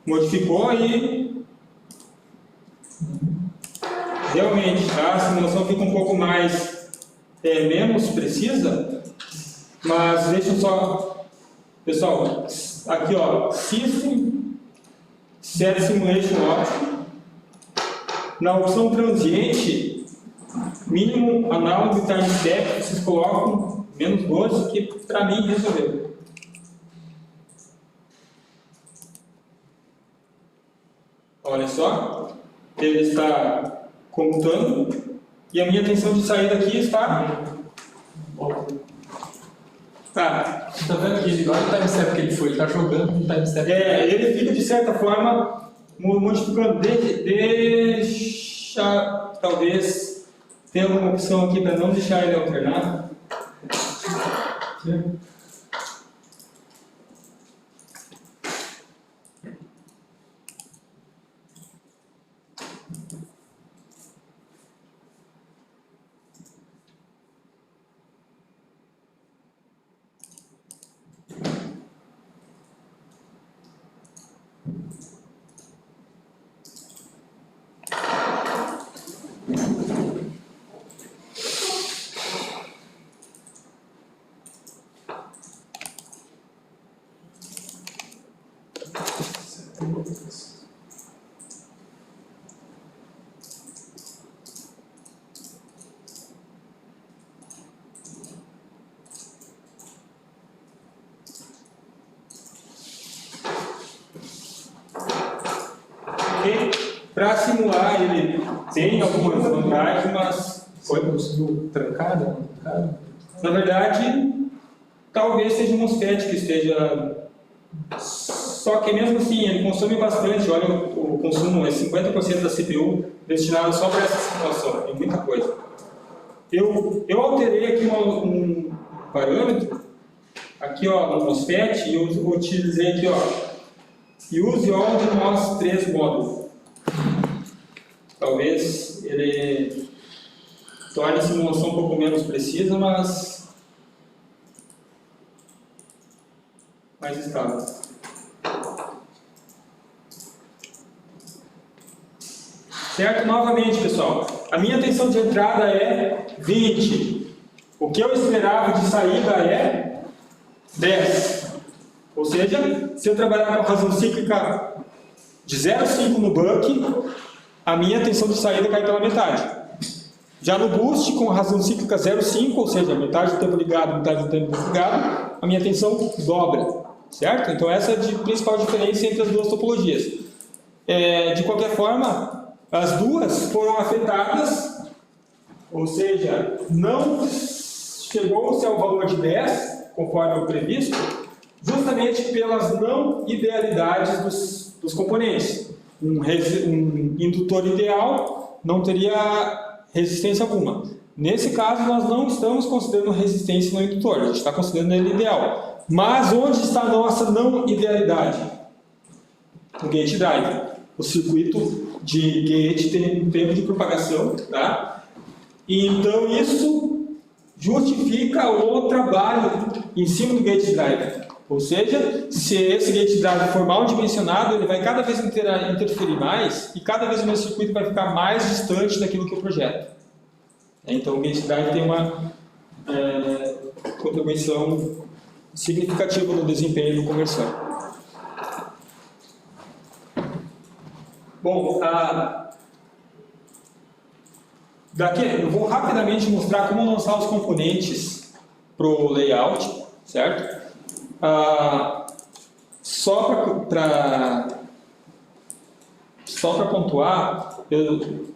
Modificou e realmente a simulação fica um pouco mais menos precisa, mas deixa eu só, pessoal, aqui ó, System Set Simulation Option, na opção transiente, mínimo análogo time step, vocês colocam Menos 12, que para mim resolveu. Olha só, ele está computando e a minha tensão de saída aqui está... Tá. Você tá vendo que olha o time step que ele foi, ele tá jogando com o time step. Ele fica de certa forma modificando. Deixa, talvez, ter alguma opção aqui para não deixar ele alternar. Para simular, ele tem algumas vantagens, mas Conseguiu trancar? na verdade, talvez seja um MOSFET que esteja. Só que mesmo assim, ele consome bastante. Olha, o consumo é 50% da CPU destinado só para essa simulação, é muita coisa. Eu alterei aqui um parâmetro, aqui ó, no MOSFET, e eu utilizei aqui ó, use all de MOS 3 módulos. Talvez ele torne a simulação um pouco menos precisa, mas mais estável. Certo? Novamente, pessoal, a minha tensão de entrada é 20. O que eu esperava de saída é 10. Ou seja, se eu trabalhar com razão cíclica de 0,5 no buck, a minha tensão de saída cai pela metade. Já no boost, com razão cíclica 0,5, ou seja, metade do tempo ligado, metade do tempo desligado, a minha tensão dobra, certo? Então essa é a principal diferença entre as duas topologias. De qualquer forma, as duas foram afetadas, ou seja, não chegou-se ao valor de 10, conforme o previsto, justamente pelas não idealidades dos componentes. Um indutor ideal não teria resistência alguma. Nesse caso, nós não estamos considerando resistência no indutor, a gente está considerando ele ideal. Mas onde está a nossa não idealidade? No gate drive. O circuito de gate tem um tempo de propagação, tá? E então isso justifica o trabalho em cima do gate drive. Ou seja, se esse gate drive for mal dimensionado, ele vai cada vez interferir mais e cada vez o meu circuito vai ficar mais distante daquilo que eu projeto. Então o gate drive tem uma contribuição significativa no desempenho do conversor. Bom, daqui eu vou rapidamente mostrar como lançar os componentes para o layout, certo? Só para pontuar,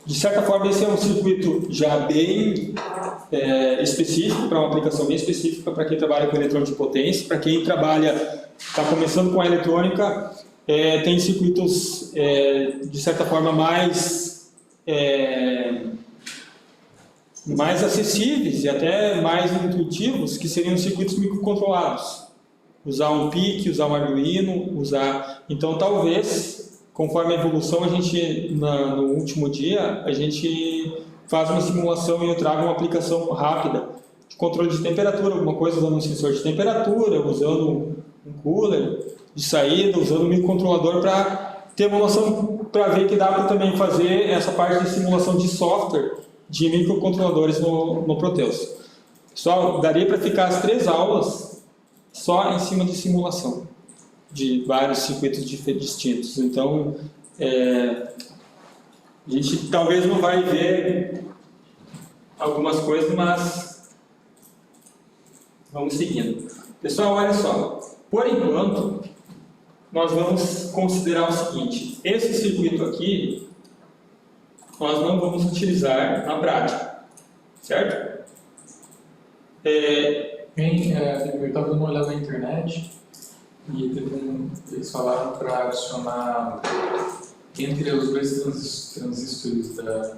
de certa forma esse é um circuito já bem específico, para uma aplicação bem específica para quem trabalha com eletrônica de potência, para quem está começando com a eletrônica, tem circuitos de certa forma mais acessíveis e até mais intuitivos, que seriam circuitos microcontrolados. Usar um PIC, usar um Arduino, Então, talvez, conforme a evolução, a gente, no último dia, a gente faz uma simulação e eu trago uma aplicação rápida de controle de temperatura, alguma coisa usando um sensor de temperatura, usando um cooler de saída, usando um microcontrolador para ter uma noção, para ver que dá para também fazer essa parte de simulação de software de microcontroladores no Proteus. Pessoal, daria para ficar as 3 aulas só em cima de simulação de vários circuitos distintos. Então, a gente talvez não vai ver algumas coisas, mas Vamos seguindo. Pessoal, olha só. Por enquanto, nós vamos considerar o seguinte. Esse circuito aqui, nós não vamos utilizar na prática. Certo? Eu estava dando uma olhada na internet e eles falaram para adicionar entre os dois transistores da...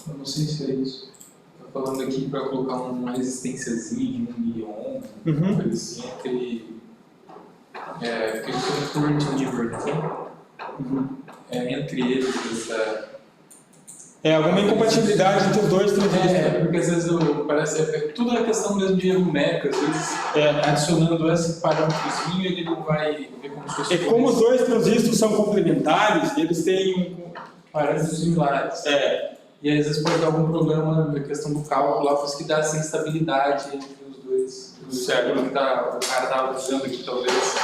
Eu não sei se é isso. Está falando aqui para colocar uma resistênciazinha de 1 miliohm, uma coisa assim, entre... Porque eles são current universe, né? Entre eles, essa... Alguma incompatibilidade entre os dois transistores. Porque às vezes parece tudo é questão mesmo de numérica, às vezes adicionando esse parâmetrozinho ele não vai ver como se fosse. Como os dois transistores são complementares, eles têm parâmetros similares. E às vezes pode dar algum problema na questão do cálculo lá, por isso que dá essa instabilidade entre os dois. Certo. O cara estava dizendo aqui, talvez.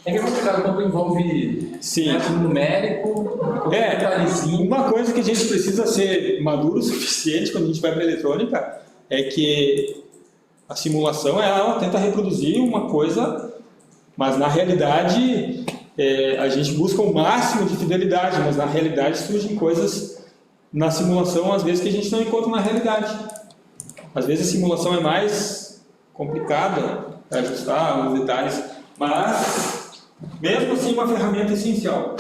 É que é complicado quando envolve método numérico, detalhezinho. Uma coisa que a gente precisa ser maduro o suficiente quando a gente vai para a eletrônica é que a simulação ela tenta reproduzir uma coisa, mas na realidade a gente busca o máximo de fidelidade, mas na realidade surgem coisas na simulação às vezes que a gente não encontra na realidade. Às vezes a simulação é mais complicada para ajustar os detalhes, mas mesmo assim, uma ferramenta essencial.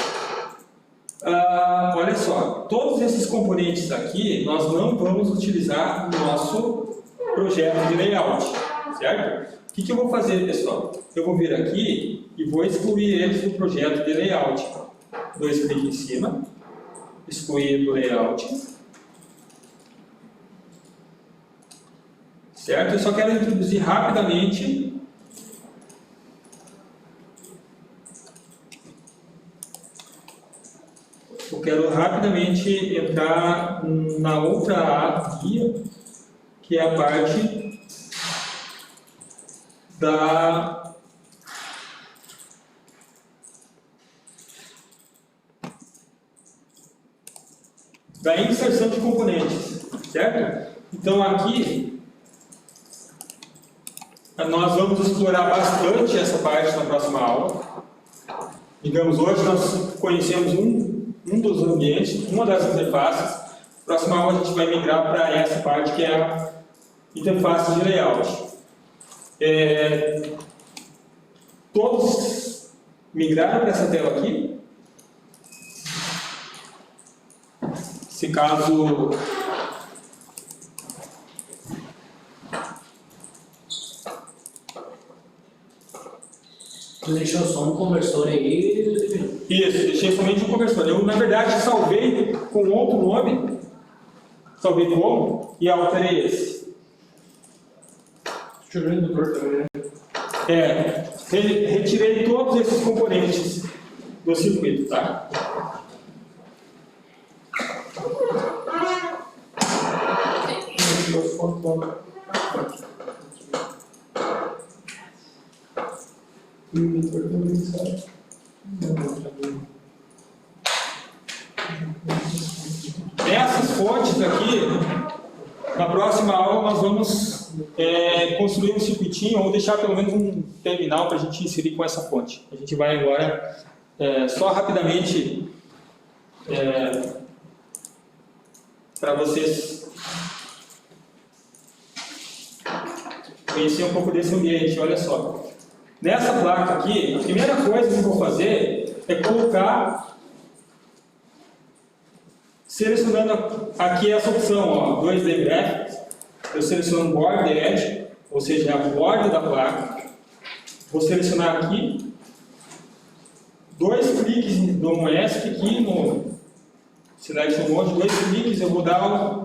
Olha só, todos esses componentes aqui nós não vamos utilizar no nosso projeto de layout, certo? O que eu vou fazer, pessoal? Eu vou vir aqui e vou excluir eles do projeto de layout. 2 cliques em cima, excluir do layout. Certo? Eu só quero introduzir rapidamente entrar na outra guia, que é a parte da inserção de componentes, certo? Então aqui nós vamos explorar bastante essa parte na próxima aula. Digamos, hoje nós conhecemos um dos ambientes, uma das interfaces. Na próxima aula a gente vai migrar para essa parte que é a interface de layout. Todos migraram para essa tela aqui? Se caso... Tu deixou só um conversor aí? Isso, deixei somente um conversor. Eu, na verdade, salvei com outro nome, salvei como, e alterei esse. Tirando do corpo também, né? Retirei todos esses componentes do circuito, tá? Essas fontes aqui, na próxima aula nós vamos construir um circuitinho ou deixar pelo menos um terminal para a gente inserir com essa fonte. A gente vai agora só rapidamente para vocês conhecer um pouco desse ambiente. Olha só, nessa placa aqui, a primeira coisa que eu vou fazer é colocar, selecionando aqui essa opção, ó, 2D Graphics, eu seleciono Board Edge, ou seja, a borda da placa. Vou selecionar aqui, 2 cliques, dou um ESC aqui no Selection Mode, 2 cliques, eu vou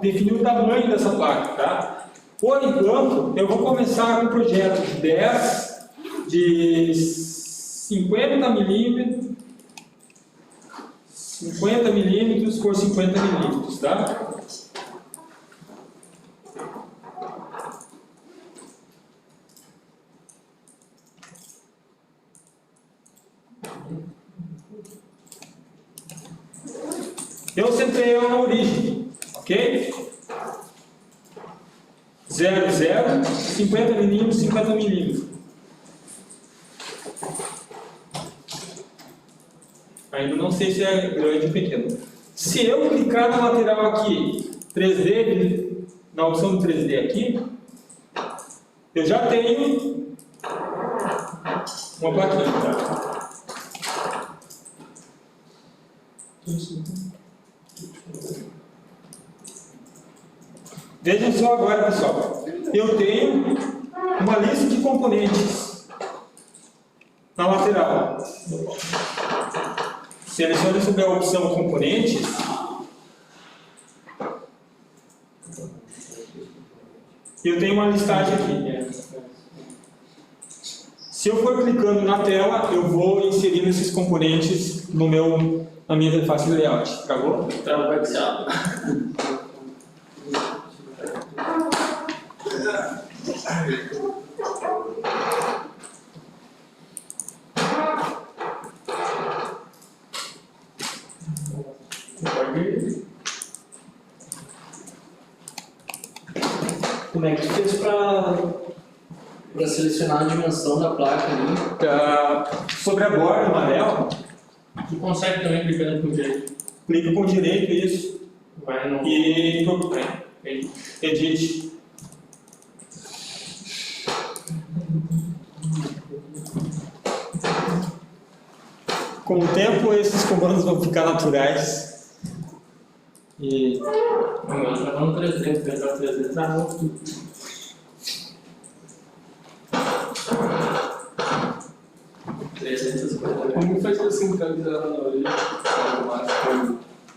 definir o tamanho dessa placa, tá? Por enquanto, eu vou começar com um projeto de 50 milímetros por 50 milímetros, tá? Eu centrei ela na origem, ok? 0, 0, 50 milímetros, 50 milímetros. Ainda não sei se é grande ou pequeno. Se eu clicar na lateral aqui, 3D, na opção do 3D aqui, eu já tenho uma plaquinha, tá? Vejam só agora, pessoal. Eu tenho uma lista de componentes na lateral. Selecione sobre a opção componentes. Eu tenho uma listagem aqui. Se eu for clicando na tela, eu vou inserindo esses componentes na minha interface de layout. Travou? Travou o Excel. Como é que tu fez para selecionar a dimensão da placa ali? Sobre a borda amarela, Tu consegue também clicando com o direito. clica com direito isso Vai no e edit. edit. Com o tempo, esses comandos vão ficar naturais. E Não, já vamos 3D, pegar 3D, travou tudo. Como faz pra sincronizar na orelha?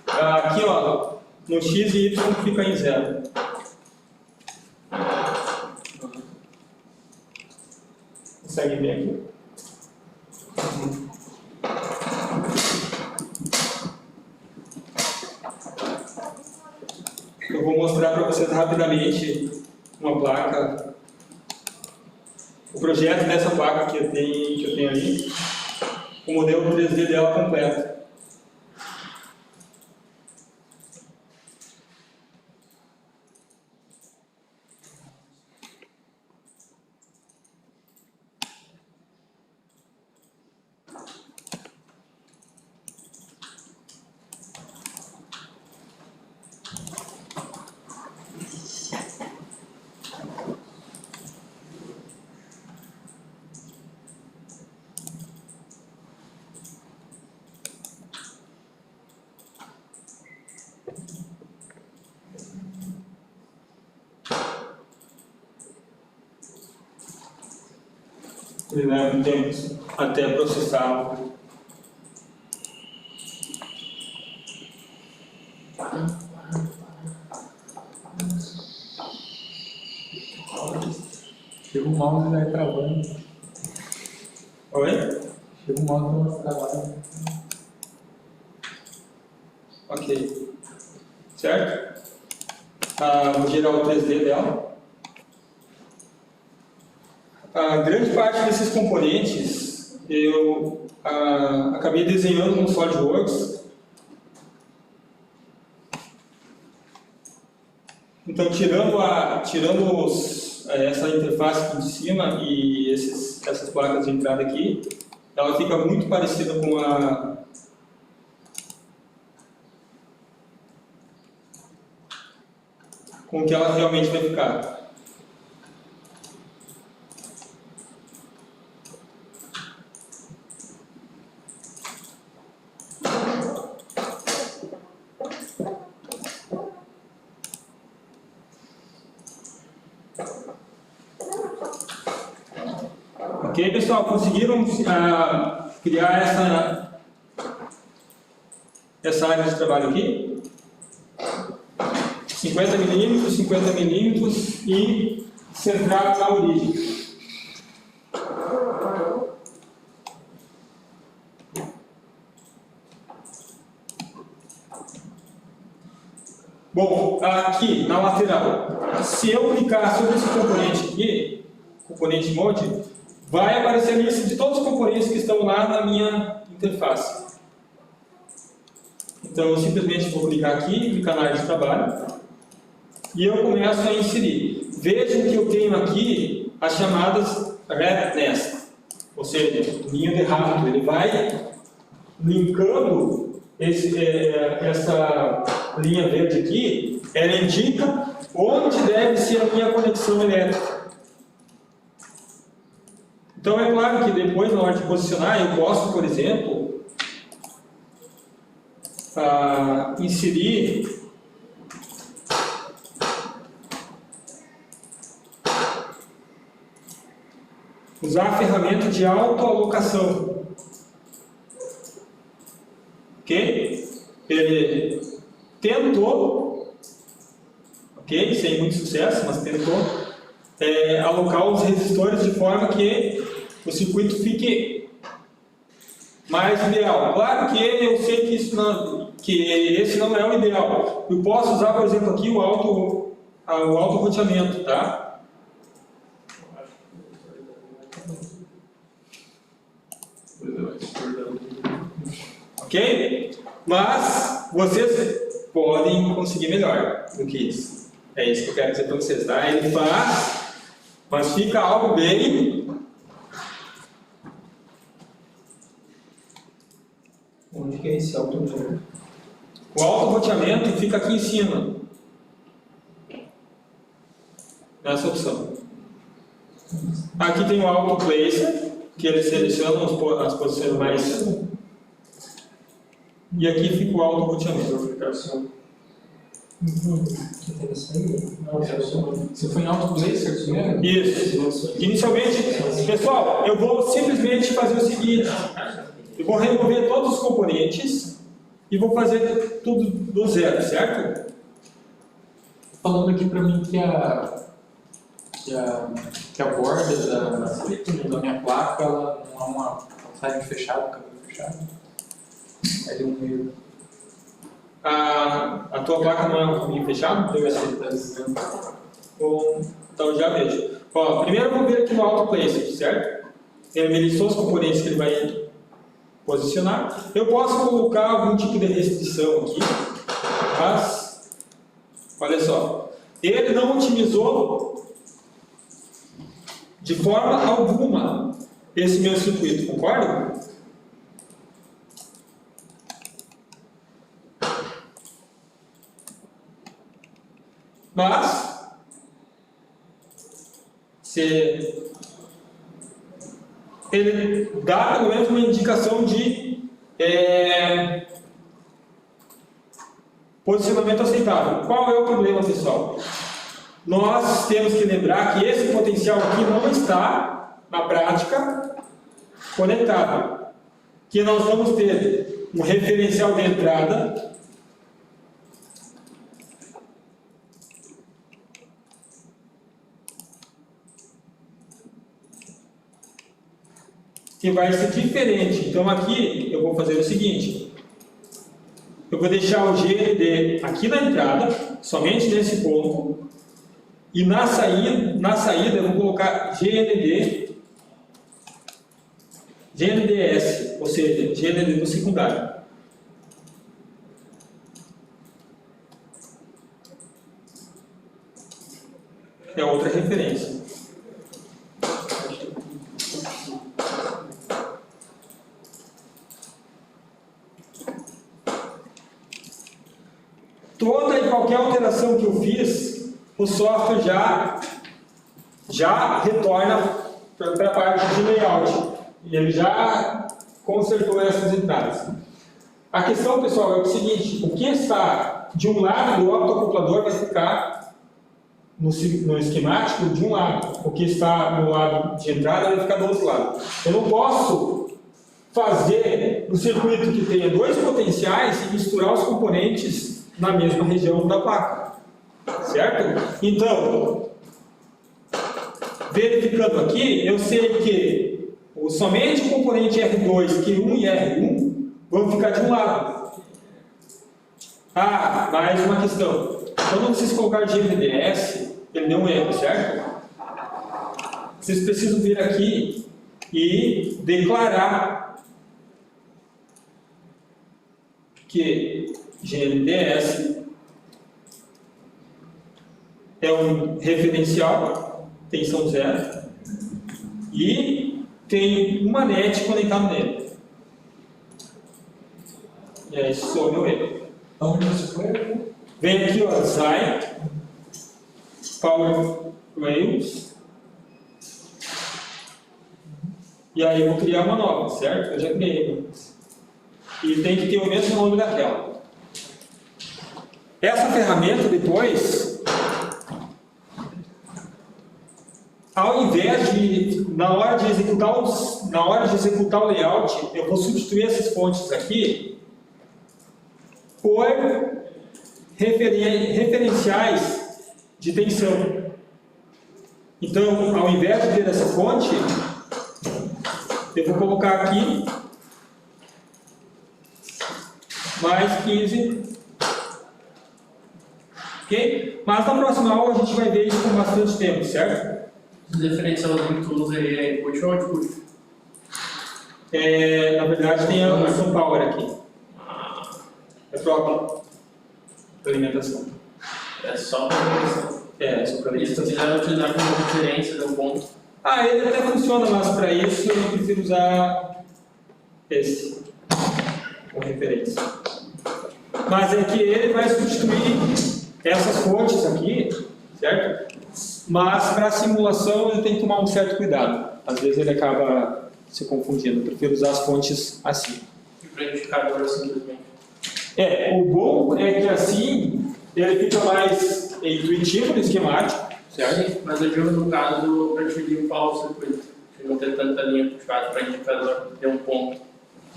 aqui, ó, no X e Y fica em 0. Consegue ver aqui? Eu vou mostrar para vocês rapidamente uma placa, o projeto dessa placa que eu tenho ali, o modelo 3D dela completo. Ele leva um tempo até processar. Chega o mouse e vai travando. Oi? Chega o mouse e vai travando. Ok. Certo? Vou gerar o 3D dela. A grande parte desses componentes eu acabei desenhando no SolidWorks. Então, tirando essa interface aqui de cima e essas placas de entrada aqui, ela fica muito parecida com o que ela realmente vai ficar. Ok, pessoal, conseguiram criar essa área de trabalho aqui? 50 milímetros, 50 milímetros e centrado na origem. Bom, aqui na lateral, se eu clicar sobre esse componente aqui, componente mode, vai aparecer a lista de todos os componentes que estão lá na minha interface. Então, eu simplesmente vou clicar aqui, clicar na área de trabalho, e eu começo a inserir. vejam que eu tenho aqui as chamadas rat nest, ou seja, ninho de rato. Ele vai linkando essa linha verde aqui, ela indica onde deve ser a minha conexão elétrica. Então é claro que depois, na hora de posicionar, eu posso, por exemplo, inserir usar a ferramenta de autoalocação. Ok? Ele tentou, ok? Sem muito sucesso, mas tentou alocar os resistores de forma que o circuito fique mais ideal. Claro que eu sei que, esse não é o ideal. Eu posso usar, por exemplo, aqui o auto-roteamento, tá? Ok? Mas vocês podem conseguir melhor do que isso. É isso que eu quero dizer para vocês, tá? Ele faz, mas fica algo bem... Onde que é esse auto-roteamento? O auto-roteamento fica aqui em cima. Nessa opção. Aqui tem o auto-placer, que ele seleciona as posições mais... E aqui fica o auto-roteamento. Você foi em auto-placer primeiro? Isso. Inicialmente, pessoal, eu vou simplesmente fazer o seguinte. Eu vou remover todos os componentes e vou fazer tudo do zero, certo? Falando aqui para mim que a borda da minha placa ela não é uma side fechada, cabelo fechado. É de um meio. A tua placa não é um caminho fechado? Deve ser. Tá dizendo. Então já vejo. Ó, primeiro eu vou ver aqui no auto-placer, certo? Ele me listou os componentes que ele vai posicionar. Eu posso colocar algum tipo de restrição aqui, mas olha só, ele não otimizou de forma alguma esse meu circuito, concorda? Mas se ele dá pelo menos uma indicação de posicionamento aceitável. Qual é o problema, pessoal? Nós temos que lembrar que esse potencial aqui não está, na prática, conectado. Que nós vamos ter um referencial de entrada que vai ser diferente. Então aqui eu vou fazer o seguinte, eu vou deixar o GND aqui na entrada, somente nesse ponto, e na saída eu vou colocar GNDS, ou seja, GND do secundário. É outra referência. Toda e qualquer alteração que eu fiz, o software já retorna para a parte de layout. E ele já consertou essas entradas. A questão, pessoal, é o seguinte: o que está de um lado do optoacoplador vai ficar no esquemático de um lado. O que está no lado de entrada vai ficar do outro lado. Eu não posso fazer um circuito que tenha dois potenciais e misturar os componentes na mesma região da placa, certo? Então, verificando aqui, eu sei que somente o componente R2, Q1 e R1 vão ficar de um lado. Ah, mais uma questão. Quando vocês colocarem GNDS, ele deu um erro, certo? Vocês precisam vir aqui e declarar que GNDS é um referencial, tensão 0, e tem uma net conectada nele. E aí some o erro. Onde você foi? Vem aqui, ó, Zai, Power Rails. E aí eu vou criar uma nova, certo? Eu já criei uma. E tem que ter o mesmo nome daquela. Essa ferramenta depois, ao invés de, na hora de executar o layout, eu vou substituir essas fontes aqui por referenciais de tensão. Então, ao invés de ter essa fonte, eu vou colocar aqui mais 15, ok? Mas na próxima aula a gente vai ver isso com bastante tempo, certo? O diferencial que tu usa aí é input ou output? Na verdade tem a função power aqui. É próprio da alimentação. É só para alimentação. Só para Se tu quiser utilizar como referência, dá um ponto. Ele até funciona, mas para isso eu prefiro usar esse como referência. Mas é que ele vai substituir essas fontes aqui, certo? Mas para a simulação ele tem que tomar um certo cuidado. Às vezes ele acaba se confundindo. Eu prefiro usar as fontes assim. E para indicador simplesmente. O bom é que assim ele fica mais intuitivo no esquemático, certo? Sim, mas eu digo no caso para te limpar o circuito, que não ter tanta linha puxada para indicador ter um ponto.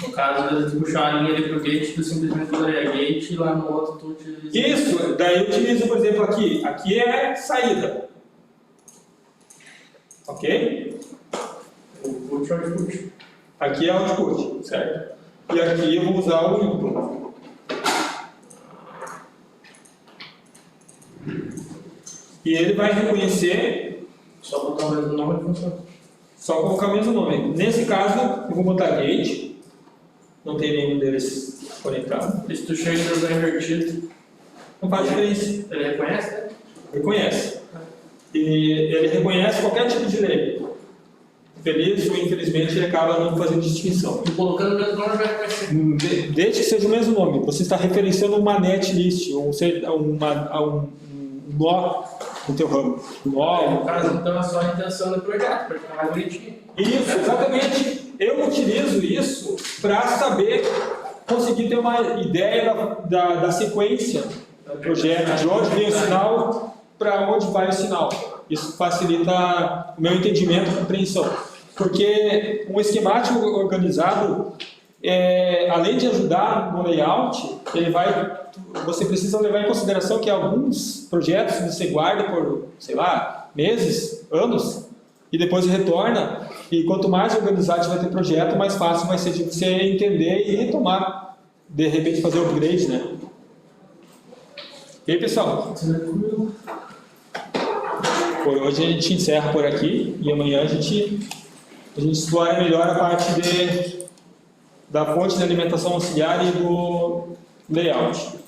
No caso, eles puxar a linha ali para o gate, tu simplesmente usaria gate e lá no outro tu utiliza. Isso, daí eu utilizo, por exemplo, aqui. Aqui é saída. Ok? Output ou output. Aqui é output, certo? E aqui eu vou usar o input. E ele vai reconhecer. Só botar o mesmo nome e funciona. Só colocar o mesmo nome. Nesse caso, eu vou botar gate. Não tem nenhum deles conectado. E se tu chega e usar invertido, Não faz diferença. ele reconhece, né? Reconhece. E ele reconhece qualquer tipo de lei. Feliz ou infelizmente ele acaba não fazendo distinção. E colocando o mesmo nome vai reconhecer. Desde que seja o mesmo nome. Você está referenciando uma netlist, um nó no teu ramo. No caso, então, é só a intenção do projeto, para ficar mais bonitinho. Isso, exatamente. Eu utilizo isso para saber, conseguir ter uma ideia da sequência do projeto, de onde vem o sinal, para onde vai o sinal. Isso facilita o meu entendimento e compreensão. Porque um esquemático organizado, além de ajudar no layout, você precisa levar em consideração que alguns projetos você guarda por, sei lá, meses, anos, e depois retorna. E quanto mais organizado você vai ter projeto, mais fácil vai ser de você entender e retomar. De repente fazer o upgrade, né? E aí, pessoal? Por hoje a gente encerra por aqui e amanhã a gente explora melhor a parte da fonte de alimentação auxiliar e do layout.